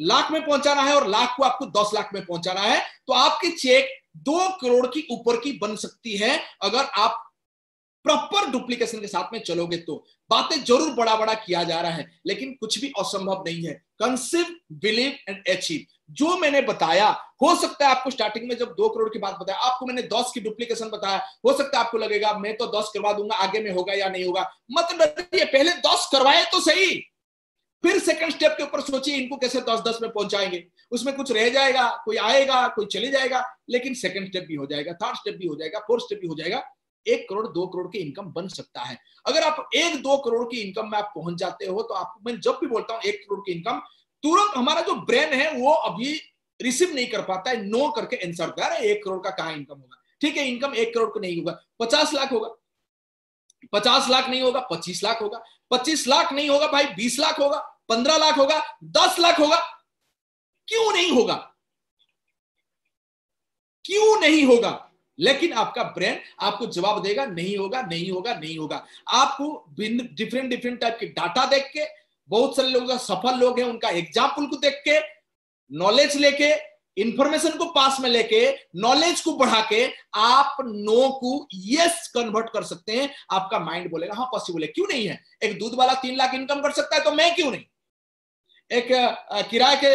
लाख में पहुंचाना है और लाख को आपको 10 लाख में पहुंचाना है। तो आपकी चेक 2 करोड़ की ऊपर की बन सकती है अगर आप प्रॉपर डुप्लीकेशन के साथ में चलोगे तो। बातें जरूर बड़ा बड़ा किया जा रहा है लेकिन कुछ भी असंभव नहीं है। कंसीव, बिलीव एंड अचीव, जो मैंने बताया, हो सकता है आपको स्टार्टिंग में जब 2 करोड़ की बात बताया, आपको मैंने 10 की डुप्लीकेशन बताया, हो सकता है आपको लगेगा मैं तो 10 करवा दूंगा, आगे में होगा या नहीं होगा। मत डरिए, पहले 10 करवाए तो सही, फिर सेकंड स्टेप के ऊपर सोचिए इनको कैसे 10-10 में पहुंचाएंगे। उसमें कुछ रह जाएगा, कोई आएगा, कोई चले जाएगा, लेकिन सेकंड स्टेप भी हो जाएगा, थर्ड स्टेप भी हो जाएगा, फोर्थ स्टेप भी हो जाएगा। 1 करोड़ 2 करोड़ की इनकम बन सकता है। अगर आप 1-2 करोड़ की इनकम में आप पहुंच जाते हो तो आपको, मैं जब भी बोलता हूं 1 करोड़ की इनकम, तुरंत हमारा जो ब्रेन है वो अभी रिसीव नहीं कर पाता है, नो करके आंसर कर, 1 करोड़ का कहां इनकम होगा? ठीक है, इनकम 1 करोड़ को नहीं होगा, 50 लाख होगा, 50 लाख नहीं होगा, 25 लाख होगा, 25 लाख नहीं होगा भाई, 20 लाख होगा, 15 लाख होगा, 10 लाख होगा। क्यों नहीं होगा? क्यों नहीं होगा? लेकिन आपका ब्रेन आपको जवाब देगा नहीं होगा, नहीं होगा, नहीं होगा। आपको डिफरेंट टाइप के डाटा देख के, बहुत सारे लोग सफल लोग हैं उनका एग्जाम्पल को देख के, नॉलेज लेके, इंफॉर्मेशन को पास में लेके, नॉलेज को बढ़ा के आप नो को यस कन्वर्ट कर सकते हैं। आपका माइंड बोलेगा हाँ पॉसिबल है, क्यों नहीं है। एक दूध वाला 3 लाख इनकम कर सकता है तो मैं क्यों नहीं। एक किराए के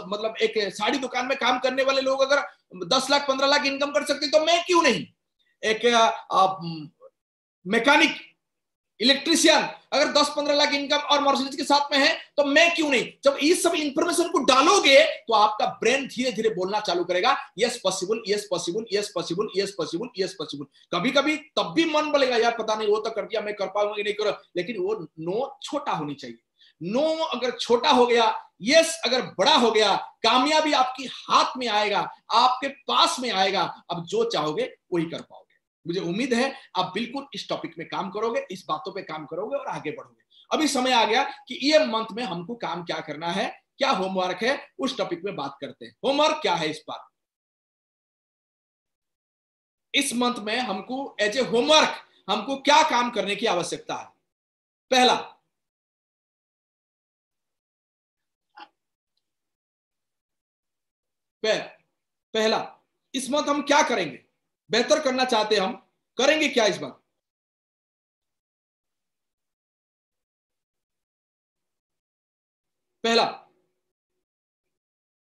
मतलब एक साड़ी दुकान में काम करने वाले लोग अगर 10 लाख 15 लाख इनकम कर सकते तो मैं क्यों नहीं। एक मैकेनिक, इलेक्ट्रिशियन अगर 10-15 लाख इनकम और मर्सिडीज के साथ में है तो मैं क्यों नहीं। जब इस सब इंफॉर्मेशन को डालोगे तो आपका ब्रेन धीरे धीरे बोलना चालू करेगा yes possible, yes possible, yes possible, yes possible, yes possible. कभी कभी तब भी मन बोलेगा यार पता नहीं वो तो कर दिया, मैं कर पाऊंगा नहीं करो, लेकिन वो नो छोटा होनी चाहिए। नो अगर छोटा हो गया, यस अगर बड़ा हो गया, कामयाबी आपकी हाथ में आएगा, आपके पास में आएगा। अब जो चाहोगे वही कर पाओगे। मुझे उम्मीद है आप बिल्कुल इस टॉपिक में काम करोगे, इस बातों पे काम करोगे और आगे बढ़ोगे। अभी समय आ गया कि ये मंथ में हमको काम क्या करना है, क्या होमवर्क है, उस टॉपिक में बात करते हैं। होमवर्क क्या है इस बार, इस मंथ में हमको एज ए होमवर्क हमको क्या काम करने की आवश्यकता है। पहला इस मंथ हम क्या करेंगे, बेहतर करना चाहते हैं, हम करेंगे क्या इस बार।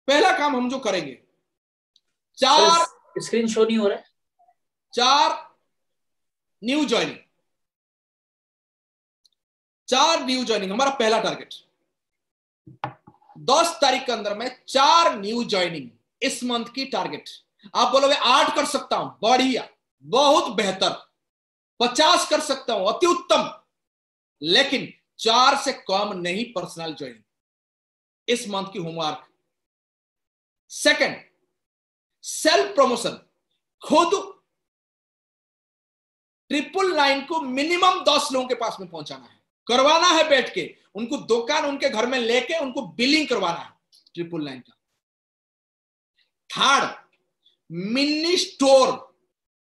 पहला काम हम जो करेंगे, 4 स्क्रीन शो नहीं हो रहा है, 4 न्यू ज्वाइनिंग, 4 न्यू ज्वाइनिंग हमारा पहला टारगेट। 10 तारीख के अंदर में 4 न्यू ज्वाइनिंग इस मंथ की टारगेट। आप बोलोगे 8 कर सकता हूं, बढ़िया, बहुत बेहतर, 50 कर सकता हूं, अति उत्तम, लेकिन 4 से कम नहीं पर्सनल ज्वाइनिंग इस मंथ की होमवर्क। सेकंड, सेल्फ प्रमोशन, खुद 999 को मिनिमम 10 लोगों के पास में पहुंचाना है, करवाना है, बैठ के उनको दुकान उनके घर में लेके उनको बिलिंग करवाना है 999 का। थर्ड, मिनी स्टोर,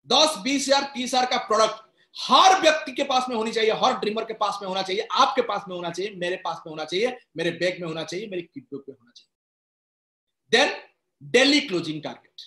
10-20 हजार 30 हजार का प्रोडक्ट हर व्यक्ति के पास में होनी चाहिए, हर ड्रीमर के पास में होना चाहिए, आपके पास में होना चाहिए, मेरे पास में होना चाहिए, मेरे बैग में होना चाहिए, मेरी किटबुक में होना चाहिए। Then daily closing target,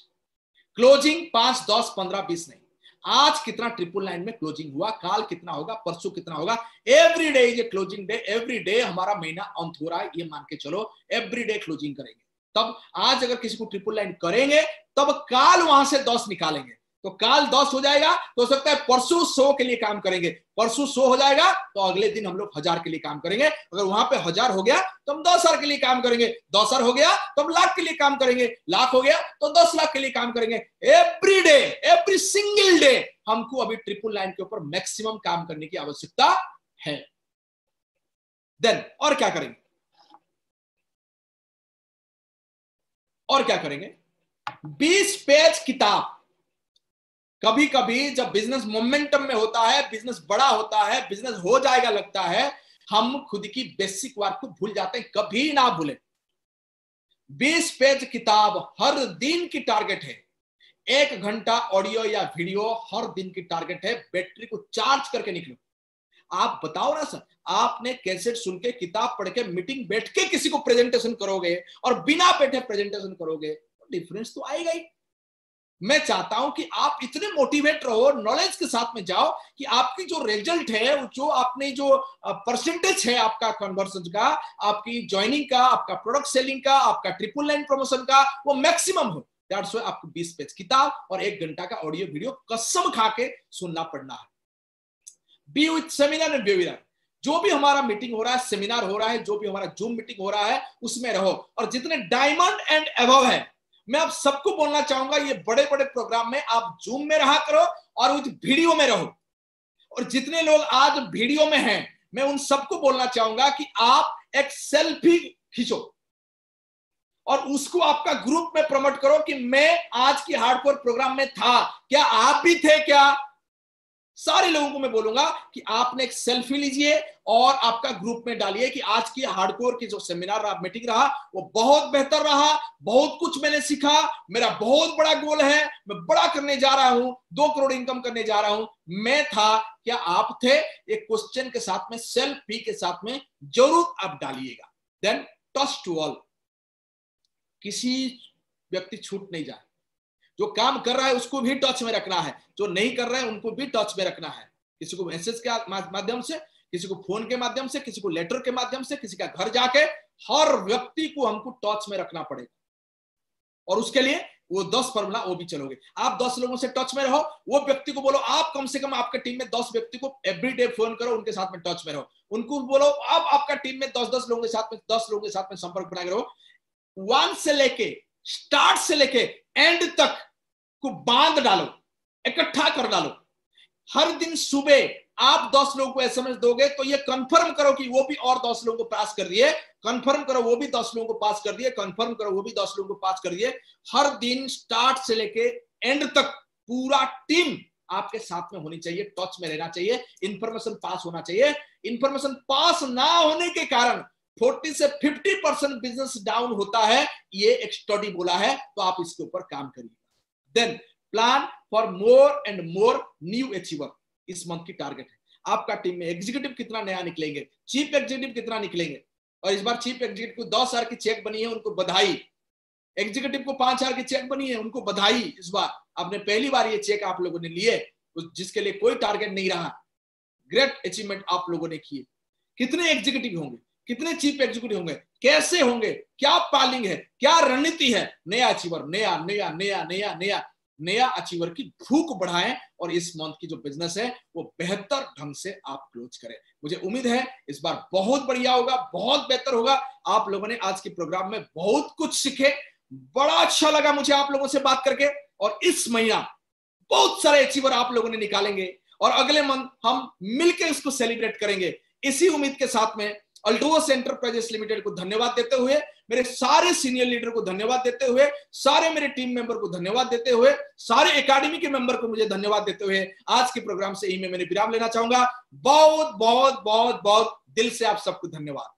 closing 5, 10, 15, 20 नहीं, आज कितना 999 में क्लोजिंग हुआ, काल कितना होगा, परसों कितना होगा। Every day is a closing day, every day हमारा महीना अंत हो रहा है, ये मान के चलो एवरी डे क्लोजिंग करेंगे। तब आज अगर किसी को 999 करेंगे तब काल वहां से 10 निकालेंगे, तो काल 10 हो जाएगा, तो हो सकता है परसों 100 के लिए काम करेंगे, परसों 100 हो जाएगा तो अगले दिन हम लोग 1000 के लिए काम करेंगे। अगर वहां पे 1000 हो गया तो हम 10,000 के लिए काम करेंगे, 10,000 हो गया तो हम लाख के लिए काम करेंगे, लाख हो गया तो 10 लाख के लिए काम करेंगे। Every day, every single day हमको अभी 999 के ऊपर मैक्सिमम काम करने की आवश्यकता है। देन और क्या करेंगे, और क्या करेंगे, 20 पेज किताब। कभी कभी जब बिजनेस मोमेंटम में होता है, बिजनेस बड़ा होता है, बिजनेस हो जाएगा लगता है, हम खुद की बेसिक वर्क को भूल जाते हैं। कभी ना भूलें, 20 पेज किताब हर दिन की टारगेट है, 1 घंटा ऑडियो या वीडियो हर दिन की टारगेट है। बैटरी को चार्ज करके निकलो। आप बताओ ना सर, आपने कैसेट सुन के, किताब पढ़ के, मीटिंग बैठ के किसी को प्रेजेंटेशन करोगे और बिना बैठे प्रेजेंटेशन करोगे, तो डिफरेंस तो आएगा ही। मैं चाहता हूं कि आप इतने मोटिवेट रहो, नॉलेज के साथ में जाओ कि आपकी जो रिजल्ट है, जो आपने जो परसेंटेज है आपका कन्वर्सन का, आपकी ज्वाइनिंग का, आपका प्रोडक्ट सेलिंग का, आपका 999 प्रमोशन का, वो मैक्सिमम हो। दैट्स व्हाई आपको 20 पेज किताब और 1 घंटा का ऑडियो वीडियो कसम खा के सुनना पड़ना है। B with seminar and webinar, जो भी हमारा मीटिंग हो रहा है, सेमिनार हो रहा है, जो भी हमारा जूम मीटिंग हो रहा है, उसमें रहो। और जितने डायमंड एंड अबव है, मैं आप सबको बोलना चाहूंगा, ये बड़े बड़े प्रोग्राम में आप जूम में रहा करो और उस वीडियो में रहो। और जितने लोग आज वीडियो में हैं, मैं उन सबको बोलना चाहूंगा कि आप एक सेल्फी खींचो और उसको आपका ग्रुप में प्रमोट करो कि मैं आज की हार्डकोर प्रोग्राम में था, क्या आप भी थे क्या। सारे लोगों को मैं बोलूंगा कि आपने एक सेल्फी लीजिए और आपका ग्रुप में डालिए कि आज की हार्डकोर की जो सेमिनार रहा, मीटिंग रहा, वो बहुत बेहतर रहा, बहुत कुछ मैंने सीखा, मेरा बहुत बड़ा गोल है, मैं बड़ा करने जा रहा हूं, 2 करोड़ इनकम करने जा रहा हूं, मैं था क्या आप थे। एक क्वेश्चन के साथ में, सेल्फी के साथ में जरूर आप डालिएगा। देन टच टू ऑल, किसी व्यक्ति छूट नहीं जाए। जो काम कर रहा है उसको भी टच में रखना है, जो नहीं कर रहा है उनको भी टच में रखना है। किसी को मैसेज के माध्यम से, किसी को फोन के माध्यम से, किसी को लेटर के माध्यम से, किसी का घर जाके, हर व्यक्ति को हमको टच में रखना पड़ेगा। और उसके लिए वो 10 फॉर्मूला वो भी चलोगे। आप 10 लोगों से टच में रहो, वो व्यक्ति को बोलो आप कम से कम आपके टीम में 10 व्यक्ति को एवरीडे फोन करो, उनके साथ में टच में रहो। उनको बोलो आप आपका टीम में 10 लोगों के साथ में 10 लोगों के साथ में संपर्क बनाए रहो। 1 से लेके स्टार्ट से लेके एंड तक को बांध डालो, इकट्ठा कर डालो। हर दिन सुबह आप 10 लोगों को एसएमएस दोगे तो ये कंफर्म करो कि वो भी और 10 लोगों को पास कर दिए, कंफर्म करो वो भी 10 लोगों को पास कर दिए, कंफर्म करो वो भी 10 लोगों को पास कर दिए। हर दिन स्टार्ट से लेके एंड तक पूरा टीम आपके साथ में होनी चाहिए, टच में रहना चाहिए, इंफॉर्मेशन पास होना चाहिए। इंफॉर्मेशन पास ना होने के कारण 40 से 50% बिजनेस डाउन होता है, ये एक स्टडी बोला है, तो आप इसके ऊपर काम करिए। Then plan for more and more new achiever, इस मंथ की टारगेट है। आपका टीम में एग्जीक्यूटिव कितना नया निकलेंगे, चीफ एग्जीक्यूटिव कितना निकलेंगे। और इस बार चीफ एग्जीक्यूटिव को 10,000 की चेक बनी है, उनको बधाई। एग्जीक्यूटिव को 5,000 की चेक बनी है, उनको बधाई। इस बार आपने पहली बार ये चेक आप लोगों ने लिए, जिसके लिए कोई टारगेट नहीं रहा। ग्रेट अचीवमेंट आप लोगों ने किए। कितने एग्जीक्यूटिव होंगे, कितने चीफ एग्जीक्यूटिव होंगे, कैसे होंगे, क्या प्लानिंग है, क्या रणनीति है। नया अचीवर, नया नया नया नया नया नया अचीवर की भूख बढ़ाएं और इस मंथ की जो बिजनेस है वो बेहतर ढंग से आप क्लोज करें। मुझे उम्मीद है इस बार बहुत बढ़िया होगा, बहुत बेहतर होगा। आप लोगों ने आज के प्रोग्राम में बहुत कुछ सीखे, बड़ा अच्छा लगा मुझे आप लोगों से बात करके। और इस महीना बहुत सारे अचीवर आप लोगों ने निकालेंगे और अगले मंथ हम मिलकर इसको सेलिब्रेट करेंगे। इसी उम्मीद के साथ में अल्टोस एंटरप्राइजेस लिमिटेड को धन्यवाद देते हुए, मेरे सारे सीनियर लीडर को धन्यवाद देते हुए, सारे मेरे टीम मेंबर को धन्यवाद देते हुए, सारे एकेडमी के मेंबर को मुझे धन्यवाद देते हुए आज के प्रोग्राम से ही मैं विराम लेना चाहूंगा। बहुत बहुत बहुत बहुत दिल से आप सबको धन्यवाद।